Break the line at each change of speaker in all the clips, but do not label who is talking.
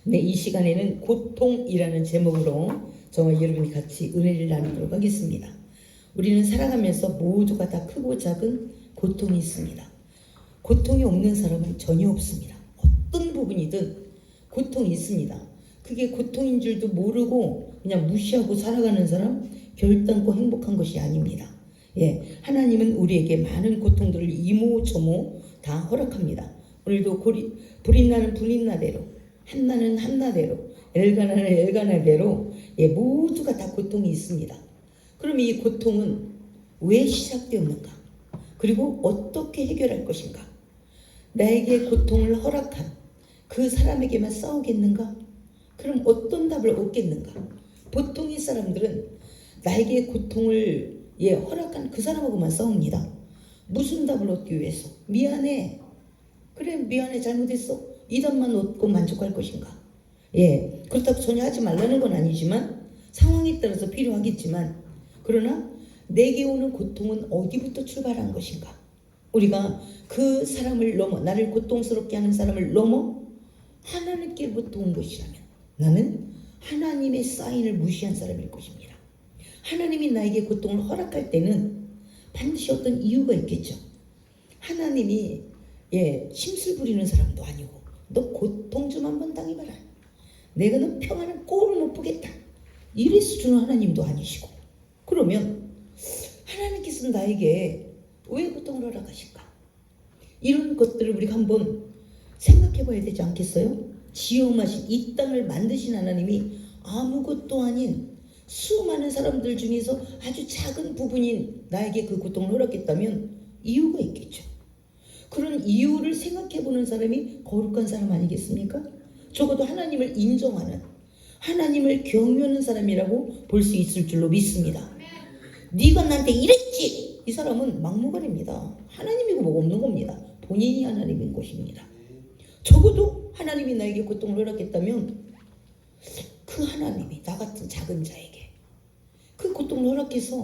네, 이 시간에는 고통이라는 제목으로 저와 여러분이 같이 은혜를 나누도록 하겠습니다. 우리는 살아가면서 모두가 다 크고 작은 고통이 있습니다. 고통이 없는 사람은 전혀 없습니다. 어떤 부분이든 고통이 있습니다. 그게 고통인 줄도 모르고 그냥 무시하고 살아가는 사람 결단코 행복한 것이 아닙니다. 하나님은 우리에게 많은 고통들을 이모저모 다 허락합니다. 오늘도 불이 나는 불이 나대로, 한나는 한나대로, 엘가나는 엘가나대로 모두가 다 고통이 있습니다. 그럼 이 고통은 왜 시작되었는가? 그리고 어떻게 해결할 것인가? 나에게 고통을 허락한 그 사람에게만 싸우겠는가? 그럼 어떤 답을 얻겠는가? 보통의 사람들은 나에게 고통을 허락한 그 사람하고만 싸웁니다. 무슨 답을 얻기 위해서? 미안해. 그래, 미안해, 잘못했어. 이 답만 얻고 만족할 것인가? 그렇다고 전혀 하지 말라는 건 아니지만 상황에 따라서 필요하겠지만, 그러나 내게 오는 고통은 어디부터 출발한 것인가? 우리가 그 사람을 넘어, 나를 고통스럽게 하는 사람을 넘어 하나님께로부터 온 것이라면 나는 하나님의 사인을 무시한 사람일 것입니다. 하나님이 나에게 고통을 허락할 때는 반드시 어떤 이유가 있겠죠. 하나님이 심술 부리는 사람도 아니고, 너 고통 좀 한번 당해봐라, 내가 너 평안한 꼴을 못 보겠다, 이래서 주는 하나님도 아니시고, 그러면 하나님께서 나에게 왜 고통을 허락하실까? 이런 것들을 우리가 한번 생각해 봐야 되지 않겠어요? 지엄하신 이 땅을 만드신 하나님이 아무것도 아닌 수많은 사람들 중에서 아주 작은 부분인 나에게 그 고통을 허락했다면 이유가 있겠죠. 그런 이유를 생각해 보는 사람이 거룩한 사람 아니겠습니까? 적어도 하나님을 인정하는, 하나님을 경외하는 사람이라고 볼 수 있을 줄로 믿습니다. 네가 나한테 이랬지! 이 사람은 막무가내입니다. 하나님이고 뭐가 없는 겁니다. 본인이 하나님인 것입니다. 적어도 하나님이 나에게 고통을 허락했다면 그 하나님이 나 같은 작은 자에게 그 고통을 허락해서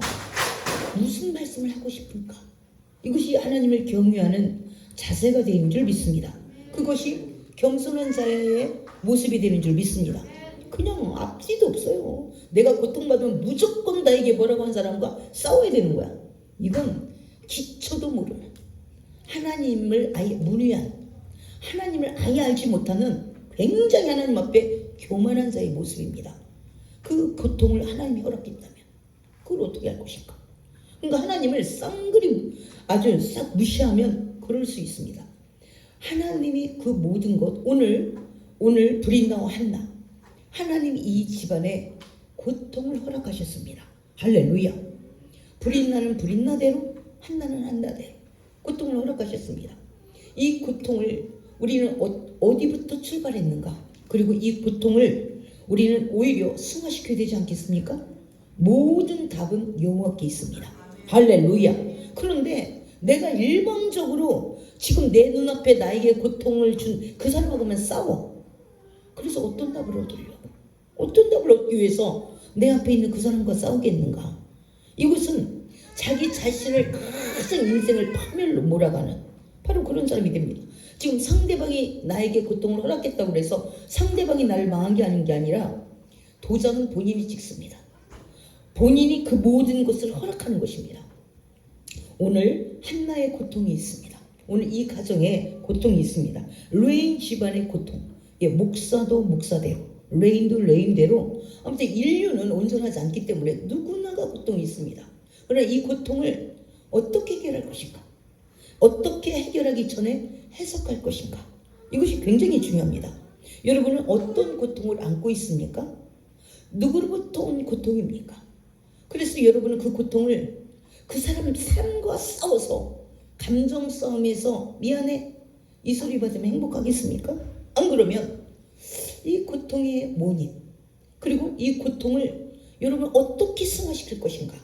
무슨 말씀을 하고 싶은가? 이것이 하나님을 경외하는 자세가 되는 줄 믿습니다. 그것이 겸손한 자의 모습이 되는 줄 믿습니다. 그냥 앞뒤도 없어요. 내가 고통받으면 무조건 나에게 뭐라고 한 사람과 싸워야 되는 거야. 이건 기초도 모르는, 하나님을 아예 문외한, 하나님을 아예 알지 못하는 굉장히 하나님 앞에 교만한 자의 모습입니다. 그 고통을 하나님이 허락했다면 그걸 어떻게 할 것인가? 그러니까 하나님을 쌍그리 아주 싹 무시하면 그럴 수 있습니다. 하나님이 그 모든 것, 오늘 브린나와 한나, 하나님이 이 집안에 고통을 허락하셨습니다. 할렐루야. 브린나는 브린나대로, 한나는 한나대로 고통을 허락하셨습니다. 이 고통을 우리는 어디부터 출발했는가? 그리고 이 고통을 우리는 오히려 승화시켜야 되지 않겠습니까? 모든 답은 여호와께 있습니다. 할렐루야. 그런데 내가 일방적으로 지금 내 눈앞에 나에게 고통을 준 그 사람하고만 싸워. 그래서 어떤 답을 얻으려고, 어떤 답을 얻기 위해서 내 앞에 있는 그 사람과 싸우겠는가? 이것은 자기 자신을 가장 인생을 파멸로 몰아가는 바로 그런 사람이 됩니다. 지금 상대방이 나에게 고통을 허락했다고 해서 상대방이 나를 망하게 하는 게 아니라 도장은 본인이 찍습니다. 본인이 그 모든 것을 허락하는 것입니다. 오늘 한나의 고통이 있습니다. 오늘 이 가정에 고통이 있습니다. 레인 집안의 고통. 목사도 목사대로, 레인도 레인대로, 아무튼 인류는 온전하지 않기 때문에 누구나가 고통이 있습니다. 그러나 이 고통을 어떻게 해결할 것인가? 어떻게 해결하기 전에 해석할 것인가? 이것이 굉장히 중요합니다. 여러분은 어떤 고통을 안고 있습니까? 누구로부터 온 고통입니까? 그래서 여러분은 그 고통을 그 사람의 삶과 싸워서 감정 싸움에서 미안해 이 소리 받으면 행복하겠습니까? 안 그러면 이 고통의 원인, 그리고 이 고통을 여러분 어떻게 승화시킬 것인가?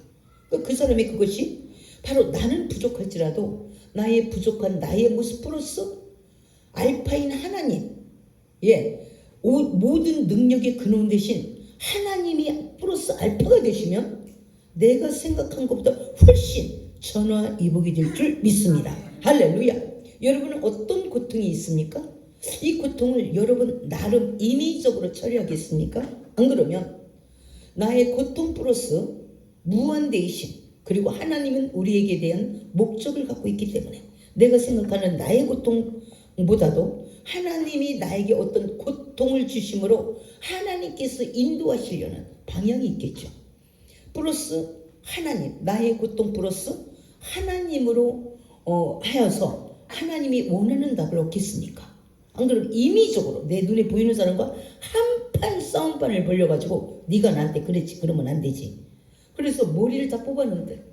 그 사람의 그것이 바로 나는 부족할지라도 나의 부족한 나의 모습 플러스 알파인 하나님, 모든 능력의 근원 대신 하나님이 플러스 알파가 되시면 내가 생각한 것보다 훨씬 전화위복이 될 줄 믿습니다. 할렐루야. 여러분은 어떤 고통이 있습니까? 이 고통을 여러분 나름 인위적으로 처리하겠습니까? 안 그러면 나의 고통 플러스 무한대이심, 그리고 하나님은 우리에게 대한 목적을 갖고 있기 때문에 내가 생각하는 나의 고통보다도 하나님이 나에게 어떤 고통을 주심으로 하나님께서 인도하시려는 방향이 있겠죠. 플러스 하나님, 나의 고통 플러스 하나님으로 하여서 하나님이 원하는 답을 얻겠습니까? 안 그러면 임의적으로 내 눈에 보이는 사람과 한판 싸움판을 벌려가지고 네가 나한테 그랬지 그러면 안 되지. 그래서 머리를 다 뽑았는데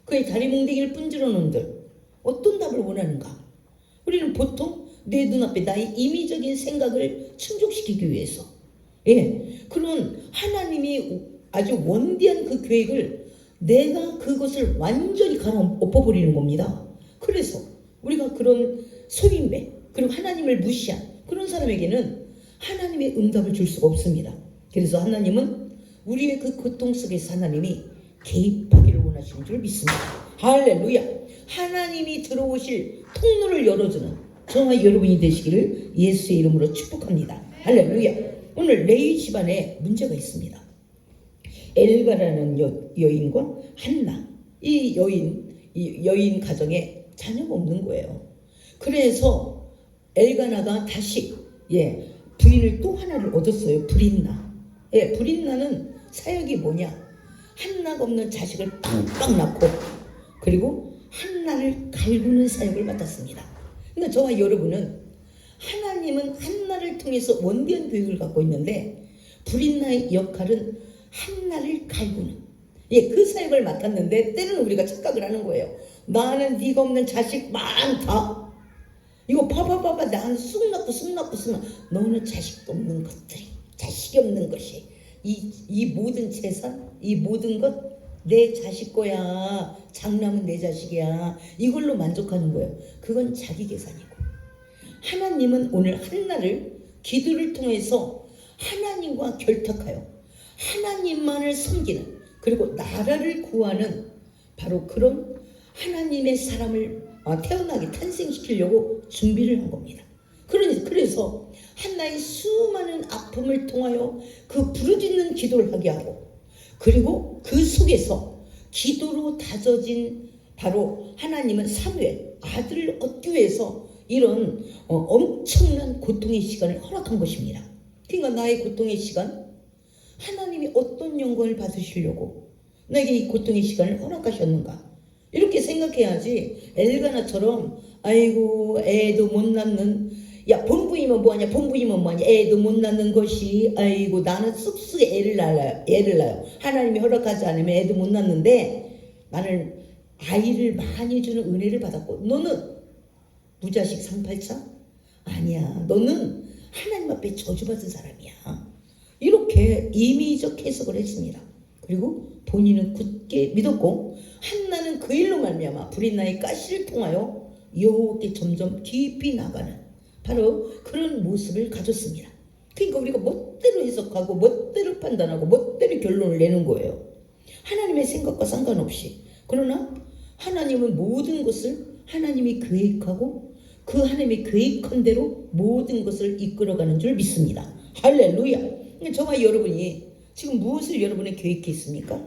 그의 다리 몽둥이를 분질러 놓은들 어떤 답을 원하는가? 우리는 보통 내 눈앞에 나의 임의적인 생각을 충족시키기 위해서 그런 하나님이 아주 원대한 그 계획을 내가 그것을 완전히 갈아 엎어버리는 겁니다. 그래서 우리가 그런 소인배 그리고 하나님을 무시한 그런 사람에게는 하나님의 응답을 줄 수가 없습니다. 그래서 하나님은 우리의 그 고통 속에서 하나님이 개입하기를 원하시는 줄 믿습니다. 할렐루야. 하나님이 들어오실 통로를 열어주는 저와 여러분이 되시기를 예수의 이름으로 축복합니다. 할렐루야. 오늘 레위 집안에 문제가 있습니다. 엘가라는 여인과 한나, 이 여인 가정에 자녀가 없는 거예요. 그래서 엘가나가 다시 부인을 또 하나를 얻었어요. 브린나. 브린나는 사역이 뭐냐? 한나가 없는 자식을 빵빵 낳고 그리고 한나를 갈구는 사역을 맡았습니다. 그러니까 저와 여러분은 하나님은 한나를 통해서 원대한 계획을 갖고 있는데 브린나의 역할은 한나를 갈구는 그 사역을 맡았는데 때로는 우리가 착각을 하는 거예요. 나는 네가 없는 자식 많다. 이거 봐봐 나는 쑥 낳고 너는 자식도 없는 것들이 자식이 없는 것이 이 모든 재산 이 모든 것 내 자식 거야. 장남은 내 자식이야. 이걸로 만족하는 거예요. 그건 자기 계산이고 하나님은 오늘 한나를 기도를 통해서 하나님과 결탁하여 하나님만을 섬기는 그리고 나라를 구하는 바로 그런 하나님의 사람을 태어나게 탄생시키려고 준비를 한 겁니다. 그래서 한나의 수많은 아픔을 통하여 그 부르짖는 기도를 하게 하고 그리고 그 속에서 기도로 다져진 바로 하나님은 사무엘 아들을 얻기 위해서 이런 엄청난 고통의 시간을 허락한 것입니다. 그러니까 나의 고통의 시간 하나님이 어떤 영광을 받으시려고 나에게 이 고통의 시간을 허락하셨는가 이렇게 생각해야지. 엘가나처럼 아이고 애도 못 낳는 본부이면 뭐하냐 애도 못 낳는 것이 아이고 나는 쑥쑥 애를 낳아요. 하나님이 허락하지 않으면 애도 못 낳는데 나는 아이를 많이 주는 은혜를 받았고 너는 무자식 상팔자? 아니야. 너는 하나님 앞에 저주받은 사람이야. 이렇게 임의적 해석을 했습니다. 그리고 본인은 굳게 믿었고 한나는 그 일로 말미암아 브린나의 가시를 통하여 여호와께 점점 깊이 나가는 바로 그런 모습을 가졌습니다. 그러니까 우리가 멋대로 해석하고 멋대로 판단하고 멋대로 결론을 내는 거예요. 하나님의 생각과 상관없이. 그러나 하나님은 모든 것을 하나님이 계획하고 그 하나님의 계획한 대로 모든 것을 이끌어가는 줄 믿습니다. 할렐루야. 저와 여러분이 지금 무엇을 여러분의 계획해 있습니까?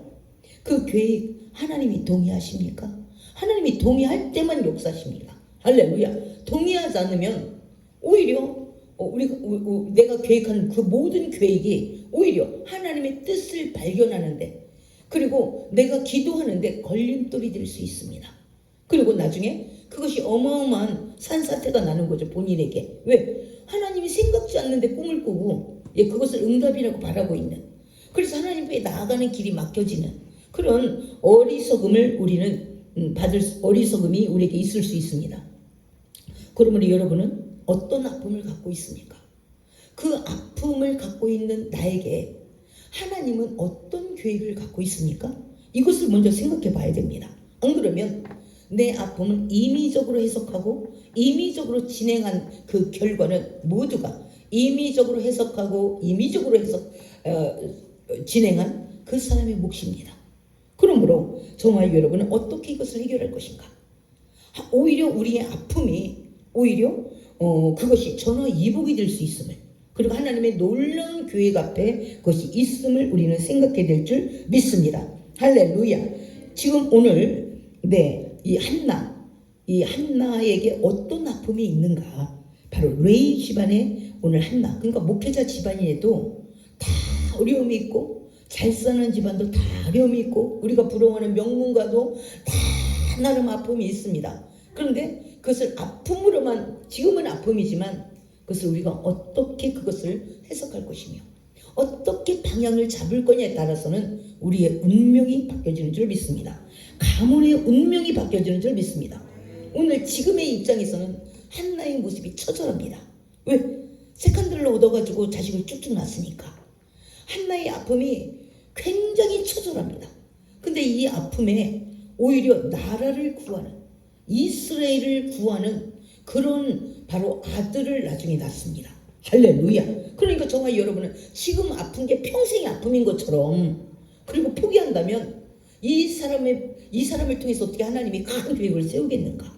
그 계획 하나님이 동의하십니까? 하나님이 동의할 때만 역사하십니다. 할렐루야. 동의하지 않으면 오히려 내가 계획하는 그 모든 계획이 오히려 하나님의 뜻을 발견하는데 그리고 내가 기도하는데 걸림돌이 될 수 있습니다. 그리고 나중에 그것이 어마어마한 산사태가 나는 거죠. 본인에게. 왜? 하나님이 생각지 않는데 꿈을 꾸고 그것을 응답이라고 바라고 있는 그래서 하나님 앞에 나아가는 길이 막혀지는 그런 어리석음을 우리는 어리석음이 우리에게 있을 수 있습니다. 그러므로 여러분은 어떤 아픔을 갖고 있습니까? 그 아픔을 갖고 있는 나에게 하나님은 어떤 계획을 갖고 있습니까? 이것을 먼저 생각해 봐야 됩니다. 안 그러면 내 아픔은 임의적으로 해석하고 임의적으로 진행한 그 결과는 모두가 임의적으로 해석하고 임의적으로 진행한 그 사람의 몫입니다. 그러므로 저와 여러분은 어떻게 이것을 해결할 것인가? 오히려 우리의 아픔이 오히려 그것이 전화 이복이 될 수 있음을, 그리고 하나님의 놀라운 계획 앞에 그것이 있음을 우리는 생각해야 될 줄 믿습니다. 할렐루야. 지금 오늘 이 한나에게 어떤 아픔이 있는가? 바로 레위 집안의 오늘 한나, 그러니까 목회자 집안이에도 다 어려움이 있고, 잘 사는 집안도 다 어려움이 있고, 우리가 부러워하는 명문가도 다 나름 아픔이 있습니다. 그런데 그것을 아픔으로만, 지금은 아픔이지만 그것을 우리가 어떻게 그것을 해석할 것이며 어떻게 방향을 잡을 거냐에 따라서는 우리의 운명이 바뀌어지는 줄 믿습니다. 가문의 운명이 바뀌어지는 줄 믿습니다. 오늘 지금의 입장에서는 한나의 모습이 처절합니다. 왜? 세컨드를 얻어가지고 자식을 쭉쭉 낳았으니까. 한나의 아픔이 굉장히 처절합니다. 근데 이 아픔에 오히려 나라를 구하는, 이스라엘을 구하는 그런 바로 아들을 나중에 낳습니다. 할렐루야. 그러니까 저와 여러분은 지금 아픈 게 평생의 아픔인 것처럼, 그리고 포기한다면 이 사람을 통해서 어떻게 하나님이 큰 계획을 세우겠는가?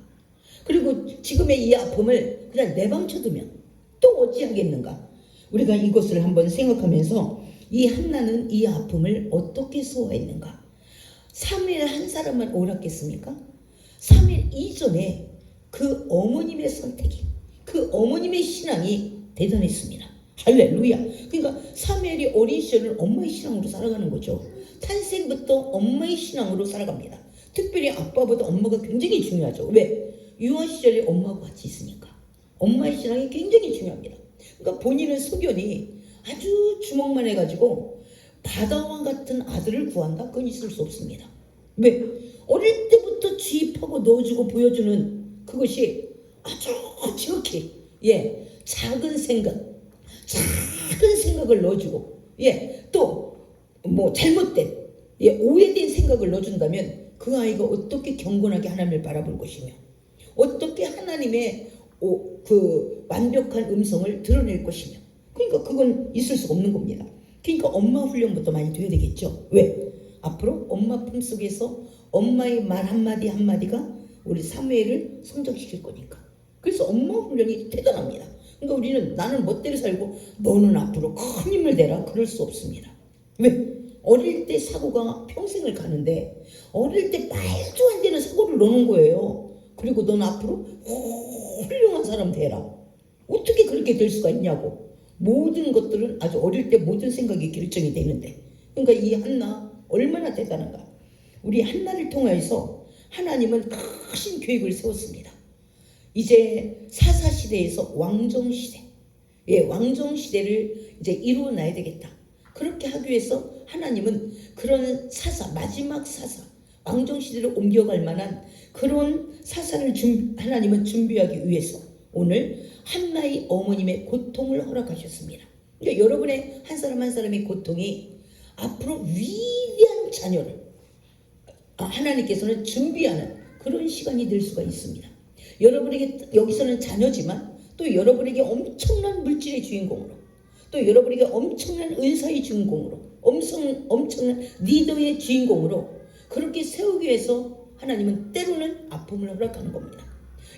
그리고 지금의 이 아픔을 그냥 내방쳐두면 또 어찌하겠는가? 우리가 이것을 한번 생각하면서 이 한나는 이 아픔을 어떻게 소화했는가? 3일 한 사람만 옳았겠습니까? 3일 이전에 그 어머님의 선택이, 그 어머님의 신앙이 대단했습니다. 할렐루야. 그러니까 사무엘이 어린 시절을 엄마의 신앙으로 살아가는 거죠. 탄생부터 엄마의 신앙으로 살아갑니다. 특별히 아빠보다 엄마가 굉장히 중요하죠. 왜? 유아 시절에 엄마하고 같이 있으니까. 엄마의 신앙이 굉장히 중요합니다. 그러니까 본인은 소견이 아주 주먹만 해가지고 바다왕 같은 아들을 구한다? 그건 있을 수 없습니다. 왜? 어릴 때부터 주입하고 넣어주고 보여주는 그것이 아주 지극히 작은 생각을 넣어주고 또 뭐 잘못된 오해된 생각을 넣어준다면 그 아이가 어떻게 경건하게 하나님을 바라볼 것이며 어떻게 하나님의 그 완벽한 음성을 드러낼 것이며, 그러니까 그건 있을 수 없는 겁니다. 그러니까 엄마 훈련부터 많이 돼야 되겠죠. 왜? 앞으로 엄마 품속에서 엄마의 말 한마디 한마디가 우리 사무엘을 성장시킬 거니까. 그래서 엄마 훈련이 대단합니다. 그러니까 우리는 나는 멋대로 살고 너는 앞으로 큰 힘을 내라, 그럴 수 없습니다. 왜? 어릴 때 사고가 평생을 가는데 어릴 때 말도 안 되는 사고를 넣는 거예요. 그리고 넌 앞으로 훌륭한 사람 되라. 어떻게 그렇게 될 수가 있냐고. 모든 것들은 아주 어릴 때 모든 생각이 결정이 되는데, 그러니까 이 한나 얼마나 대단한가. 우리 한나를 통해서 하나님은 큰 계획을 세웠습니다. 이제 사사시대에서 왕정시대, 왕정시대를 이제 이루어놔야 되겠다. 그렇게 하기 위해서 하나님은 그런 마지막 사사, 왕정시대로 옮겨갈 만한 그런 사사를 하나님은 준비하기 위해서 오늘 한나의 어머님의 고통을 허락하셨습니다. 그러니까 여러분의 한 사람 한 사람의 고통이 앞으로 위대한 자녀를 하나님께서는 준비하는 그런 시간이 될 수가 있습니다. 여러분에게 여기서는 자녀지만 또 여러분에게 엄청난 물질의 주인공으로, 또 여러분에게 엄청난 은사의 주인공으로, 엄청난 리더의 주인공으로 그렇게 세우기 위해서 하나님은 때로는 아픔을 허락하는 겁니다.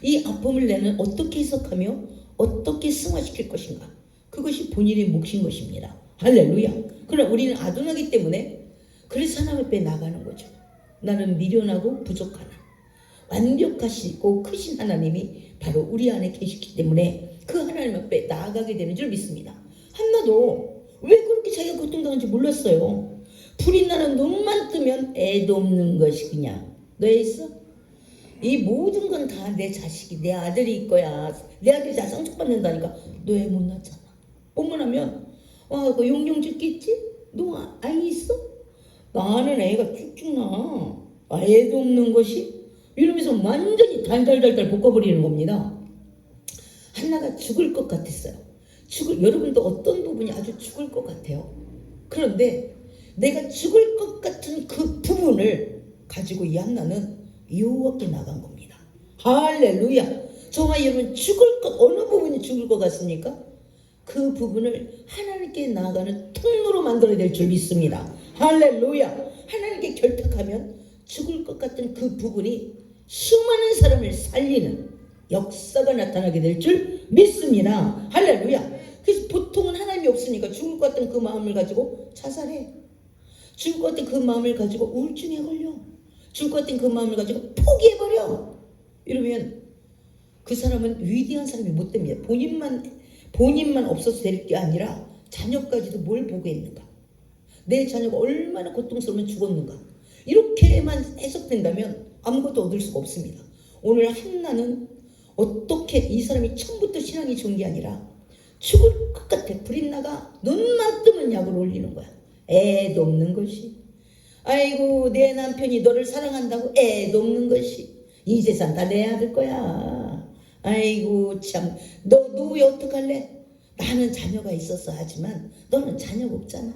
이 아픔을 내는 어떻게 해석하며 어떻게 승화시킬 것인가, 그것이 본인의 몫인 것입니다. 할렐루야. 그러나 우리는 아둔하기 때문에 그래서 하나님 앞에 나가는 거죠. 나는 미련하고 부족하나 완벽하시고 크신 하나님이 바로 우리 안에 계시기 때문에 그 하나님 앞에 나아가게 되는 줄 믿습니다. 한나도 왜 그렇게 자기가 고통당한지 몰랐어요. 불이 나는 눈만 뜨면 애도 없는 것이 그냥 너에 있어? 이 모든 건 다 내 자식이, 내 아들이 거야. 내 아들이 다 상처받는다니까. 너 애 못 낳잖아. 본문하면 그 용용 죽겠지? 너 아이 있어? 나는 애가 쭉쭉 나. 애도 없는 것이? 이러면서 완전히 달달달달 볶아버리는 겁니다. 한나가 죽을 것 같았어요. 여러분도 어떤 부분이 아주 죽을 것 같아요. 그런데 내가 죽을 것 같은 그 부분을 가지고 이 한나는 여호와께 나간 겁니다. 할렐루야. 저와 여러분 어느 부분이 죽을 것 같습니까? 그 부분을 하나님께 나아가는 통로로 만들어야 될 줄 믿습니다. 할렐루야. 하나님께 결탁하면 죽을 것 같은 그 부분이 수많은 사람을 살리는 역사가 나타나게 될 줄 믿습니다. 할렐루야. 그래서 보통은 하나님이 없으니까 죽을 것 같은 그 마음을 가지고 자살해. 죽을 것 같은 그 마음을 가지고 우울증에 걸려. 죽을 것 같은 그 마음을 가지고 포기해버려. 이러면 그 사람은 위대한 사람이 못 됩니다. 본인만 없어서 될 게 아니라 자녀까지도 뭘 보고 있는가. 내 자녀가 얼마나 고통스러우면 죽었는가. 이렇게만 해석된다면 아무것도 얻을 수가 없습니다. 오늘 한나는 어떻게 이 사람이 처음부터 신앙이 좋은 게 아니라 죽을 것 같아. 브릿나가 눈만 뜨면 약을 올리는 거야. 애도 없는 것이. 아이고 내 남편이 너를 사랑한다고 애도 없는 것이. 이 재산 다 내 아들 거야. 아이고 참 너 왜 어떡할래? 나는 자녀가 있었어 하지만 너는 자녀가 없잖아.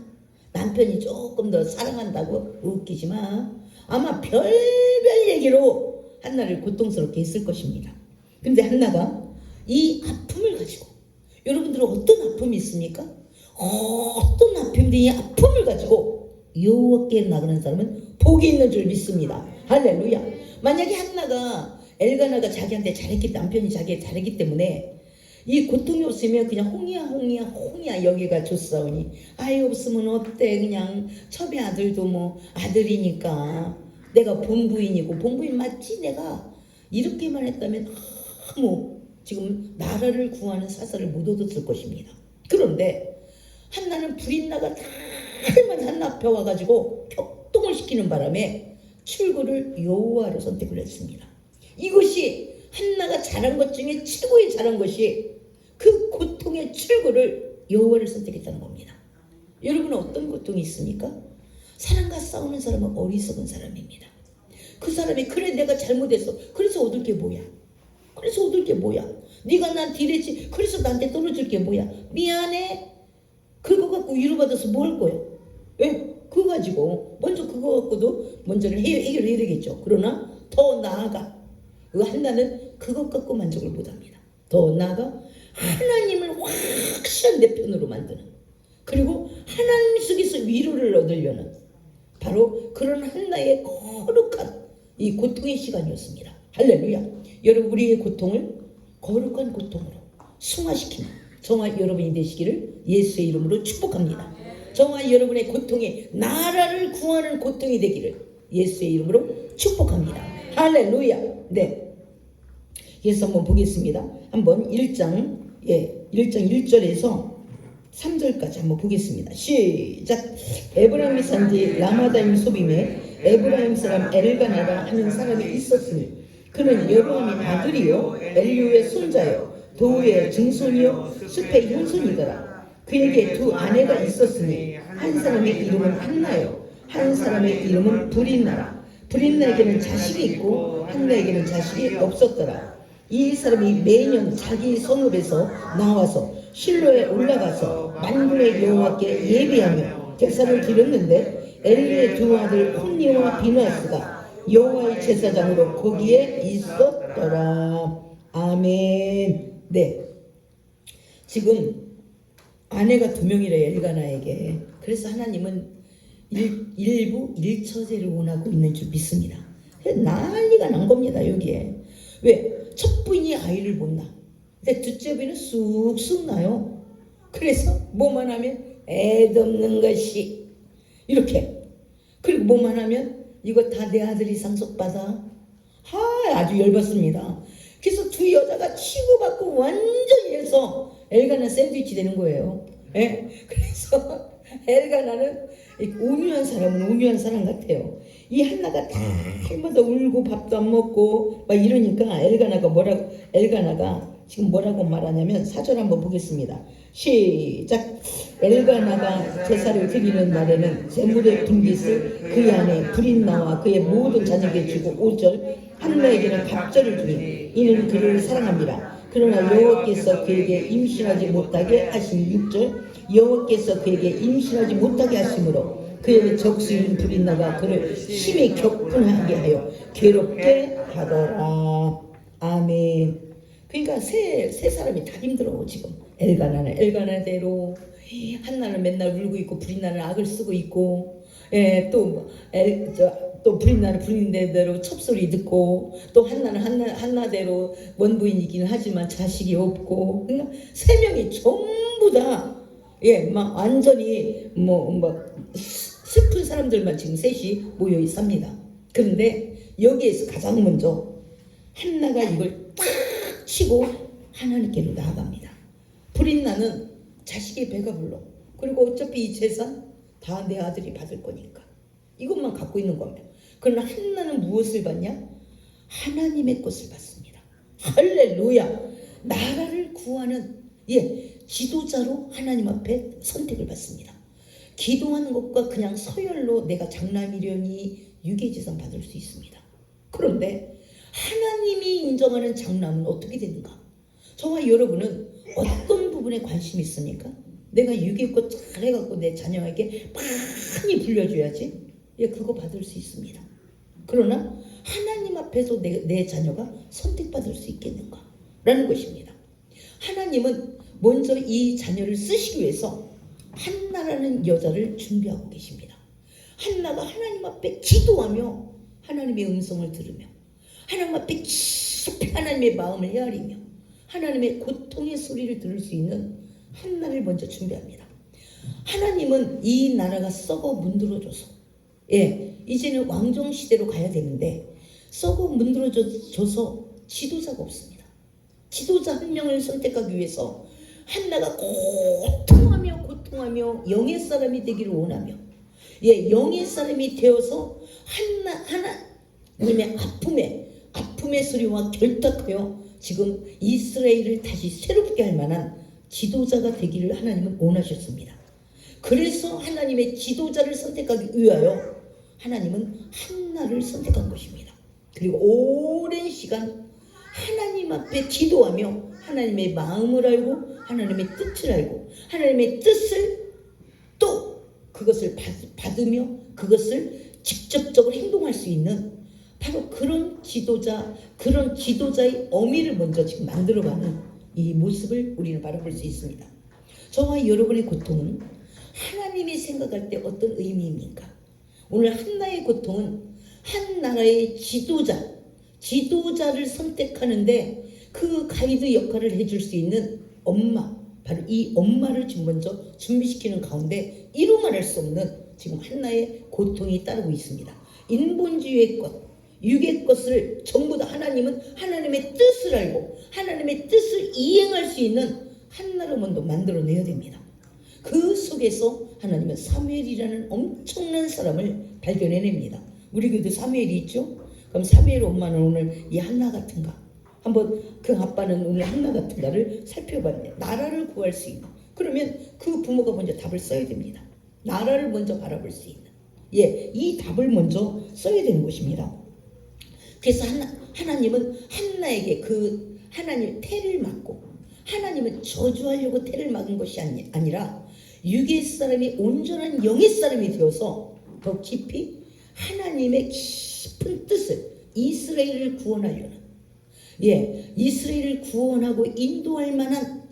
남편이 조금 더 사랑한다고 웃기지 마. 아마 별별 얘기로 한나를 고통스럽게 했을 것입니다. 근데 한나가 이 아픔을 가지고, 여러분들은 어떤 아픔이 있습니까? 어떤 아픔인데 이 아픔을 가지고 여호와께 나가는 사람은 복이 있는 줄 믿습니다. 할렐루야. 만약에 한나가 엘가나가 자기한테 잘했기, 남편이 자기한테 잘했기 때문에 이 고통이 없으면 그냥 홍이야 여기가 좋사오니 아이 없으면 어때, 그냥 첩의 아들도 뭐 아들이니까 내가 본부인이고 본부인 맞지 내가, 이렇게만 했다면 아무 지금 나라를 구하는 사사를 못 얻었을 것입니다. 그런데 한나는 브릿나가 달만 한나 앞에 와가지고 격동을 시키는 바람에 출구를 여호와를 선택을 했습니다. 이것이 한나가 잘한 것 중에 최고의 잘한 것이 그 고통의 출구를 여호와를 선택했다는 겁니다. 여러분은 어떤 고통이 있습니까? 사랑과 싸우는 사람은 어리석은 사람입니다. 그 사람이 그래 내가 잘못했어. 그래서 얻을 게 뭐야? 그래서 얻을 게 뭐야? 네가 나한테 이랬지. 그래서 나한테 떨어질 게 뭐야? 미안해. 그거 갖고 위로받아서 뭐 할 거야? 왜? 그거 가지고 먼저 그거 갖고도 먼저를 해결해야 되겠죠. 그러나 더 나아가 그 한나는 그것 갖고 만족을 못합니다. 더 나아가 하나님을 확실한 내 편으로 만드는, 그리고 하나님 속에서 위로를 얻으려는 바로 그런 한나의 거룩한 이 고통의 시간이었습니다. 할렐루야. 여러분 우리의 고통을 거룩한 고통으로 승화시키는 저와 여러분이 되시기를 예수의 이름으로 축복합니다. 저와 여러분의 고통이 나라를 구하는 고통이 되기를 예수의 이름으로 축복합니다. 할렐루야. 네. 그래서 한번 보겠습니다. 한번 1장 1절에서 3절까지 한번 보겠습니다. 시작. 에브라임이 산지 라마다임 소빔에 에브라임 사람 엘가나라 하는 사람이 있었으니 그는 여로함의 아들이요 엘리우의 손자요 도우의 증손이요 숲의 현손이더라. 그에게 두 아내가 있었으니 한 사람의 이름은 한나요 한 사람의 이름은 브릿나라. 브릿나에게는 자식이 있고 한나에게는 자식이 없었더라. 이 사람이 매년 자기 성읍에서 나와서 실로에 올라가서 만군의 여호와께 예배하며 제사를 드렸는데 엘리의 두 아들 홈니와 비누아스가 여호와의 제사장으로 거기에 있었더라. 아멘. 네. 지금 아내가 두 명이래 엘가나에게. 그래서 하나님은 일부 일처제를 원하고 있는 줄 믿습니다. 난리가 난 겁니다. 여기에. 왜? 첫 부인이 아이를 못 낳아. 근데 둘째 부인은 쑥쑥 나요. 그래서 뭐만 하면 애도 없는 것이 이렇게. 그리고 뭐만 하면 이거 다 내 아들이 상속받아. 아주 열받습니다. 그래서 두 여자가 치고받고 완전히 해서 엘가나 샌드위치 되는 거예요. 예? 그래서 엘가나는 온유한 사람은 온유한 사람 같아요. 이 한나가 달마다 울고 밥도 안 먹고 막 이러니까 엘가나가 지금 뭐라고 말하냐면 4절 한번 보겠습니다. 시작. 엘가나가 제사를 드리는 날에는 제물의 분깃을 그의 아내 브릿나와 그의 모든 자녀에게 주고 5절. 한나에게는 갑절을 주니 이는 그를 사랑합니다. 그러나 여호와께서 그에게 임신하지 못하게 하신 6절. 여호와께서 그에게 임신하지 못하게 하심으로 그의 적수인 브릿나가 그를 심히 격분하게 하여 괴롭게 하더라. 아멘. 그러니까 세 사람이 다 힘들어. 지금 엘가나는 엘가나대로, 한나는 맨날 울고 있고 브릿나는 악을 쓰고 있고, 또 또 브린나는 브린대로 첩소리 듣고, 또 한나는 한나대로 원부인이기는 하지만 자식이 없고, 그러니까 세 명이 전부 다 막 완전히 슬픈 사람들만 지금 셋이 모여 삽니다. 그런데 여기에서 가장 먼저 한나가 이걸 딱 치고 하나님께로 나아갑니다. 브린나는 자식의 배가 불러. 그리고 어차피 이 재산 다 내 아들이 받을 거니까 이것만 갖고 있는 거면. 그러나 한나는 무엇을 받냐? 하나님의 것을 받습니다. 할렐루야. 나라를 구하는 지도자로 하나님 앞에 선택을 받습니다. 기도하는 것과 그냥 서열로 내가 장남이려니 유괴지상 받을 수 있습니다. 그런데 하나님이 인정하는 장남은 어떻게 되는가? 저와 여러분은 어떤 부분에 관심이 있습니까? 내가 유괴껏 잘해갖고 내 자녀에게 많이 불려줘야지. 그거 받을 수 있습니다. 그러나 하나님 앞에서 내 자녀가 선택받을 수 있겠는가? 라는 것입니다. 하나님은 먼저 이 자녀를 쓰시기 위해서 한나라는 여자를 준비하고 계십니다. 한나가 하나님 앞에 기도하며 하나님의 음성을 들으며 하나님 앞에 깊이 하나님의 마음을 헤아리며 하나님의 고통의 소리를 들을 수 있는 한나를 먼저 준비합니다. 하나님은 이 나라가 썩어 문드러져서 이제는 왕정 시대로 가야 되는데 썩어 문드러져서 지도자가 없습니다. 지도자 한 명을 선택하기 위해서 한나가 고통하며 영의 사람이 되기를 원하며 영의 사람이 되어서 하나님의 아픔의 소리와 결탁하여 지금 이스라엘을 다시 새롭게 할 만한 지도자가 되기를 하나님은 원하셨습니다. 그래서 하나님의 지도자를 선택하기 위하여 하나님은 한나를 선택한 것입니다. 그리고 오랜 시간 하나님 앞에 기도하며 하나님의 마음을 알고 하나님의 뜻을 알고 하나님의 뜻을 또 그것을 받으며 그것을 직접적으로 행동할 수 있는 바로 그런 지도자의 어미를 먼저 지금 만들어가는 이 모습을 우리는 바라볼 수 있습니다. 저와 여러분의 고통은 하나님이 생각할 때 어떤 의미입니까? 오늘 한나의 고통은 한 나라의 지도자를 선택하는데 그 가이드 역할을 해줄 수 있는 엄마, 바로 이 엄마를 지금 먼저 준비시키는 가운데 이루 말할 수 없는 지금 한나의 고통이 따르고 있습니다. 인본주의의 것, 육의 것을 전부 다 하나님은 하나님의 뜻을 알고 하나님의 뜻을 이행할 수 있는 한나를 먼저 만들어내야 됩니다. 그 속에서 하나님은 사무엘이라는 엄청난 사람을 발견해냅니다. 우리 교회도 사무엘이 있죠? 그럼 사무엘 엄마는 오늘 이 한나 같은가? 한번 그 아빠는 오늘 한나 같은가를 살펴봐야 나라를 구할 수 있는. 그러면 그 부모가 먼저 답을 써야 됩니다. 나라를 먼저 바라볼 수 있는. 이 답을 먼저 써야 되는 것입니다. 그래서 하나님은 한나에게 그 하나님 태를 막고 하나님은 저주하려고 태를 막은 것이 아니라 육의 사람이 온전한 영의 사람이 되어서 더 깊이 하나님의 깊은 뜻을 이스라엘을 구원하려는 이스라엘을 구원하고 인도할 만한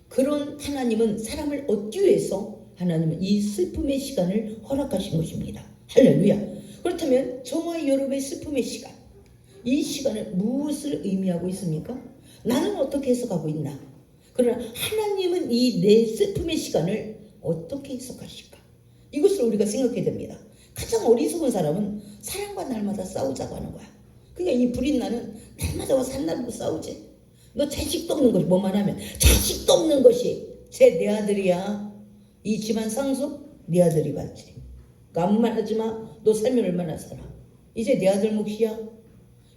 그런 하나님은 사람을 얻기 위해서 하나님은 이 슬픔의 시간을 허락하신 것입니다. 할렐루야. 그렇다면 저와 여러분의 슬픔의 시간, 이 시간은 무엇을 의미하고 있습니까? 나는 어떻게 해석하고 있나? 그러나 하나님은 이 내 슬픔의 시간을 어떻게 해석하실까? 이것을 우리가 생각해야 됩니다. 가장 어리석은 사람은 사람과 날마다 싸우자고 하는 거야. 그러니까 이 브린나는 날마다 와서 한나로 싸우지. 너 자식도 없는 것이 뭐만 하면 자식도 없는 것이 내 아들이야. 이 집안 상속 네 아들이 받지. 그러니까 아무 말 하지 마. 너 살면 얼마나 살아. 이제 내 아들 몫이야.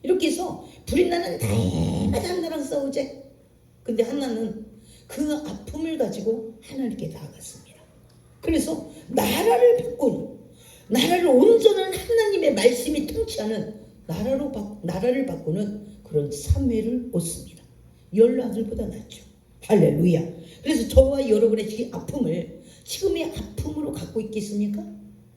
이렇게 해서 브린나는 날마다 한나랑 싸우지. 근데 한나는 그 아픔을 가지고 하나님께 나아갔습니다. 그래서 나라를 온전한 하나님의 말씀이 통치하는 나라를 바꾸는 그런 사무엘을 얻습니다. 10아들보다 낫죠. 할렐루야. 그래서 저와 여러분의 지금의 아픔으로 갖고 있겠습니까?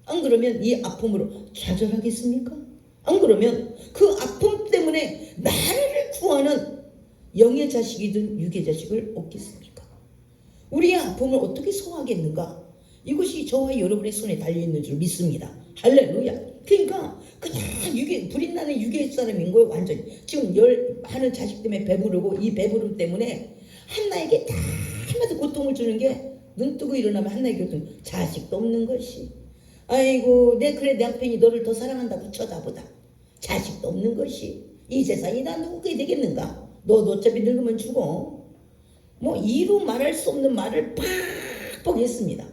안 그러면 이 아픔으로 좌절하겠습니까? 안 그러면 그 아픔 때문에 나라를 구하는 영의 자식이든 육의 자식을 얻겠습니까? 우리의 아픔을 어떻게 소화하겠는가? 이것이 저와 여러분의 손에 달려있는 줄 믿습니다. 할렐루야. 그러니까 그냥 불이 나는 유괴 사람인 거예요. 완전히. 지금 열 하는 자식 때문에 배부르고, 이 배부름 때문에 한나에게 다 한마디 고통을 주는 게, 눈 뜨고 일어나면 한나에게 고통. 자식도 없는 것이, 아이고 그래 내 남편이 너를 더 사랑한다고 쳐다보다. 자식도 없는 것이 이 세상이 다 누구게 되겠는가. 너도 어차피 늙으면 죽어. 뭐 이루 말할 수 없는 말을 팍팍 했습니다.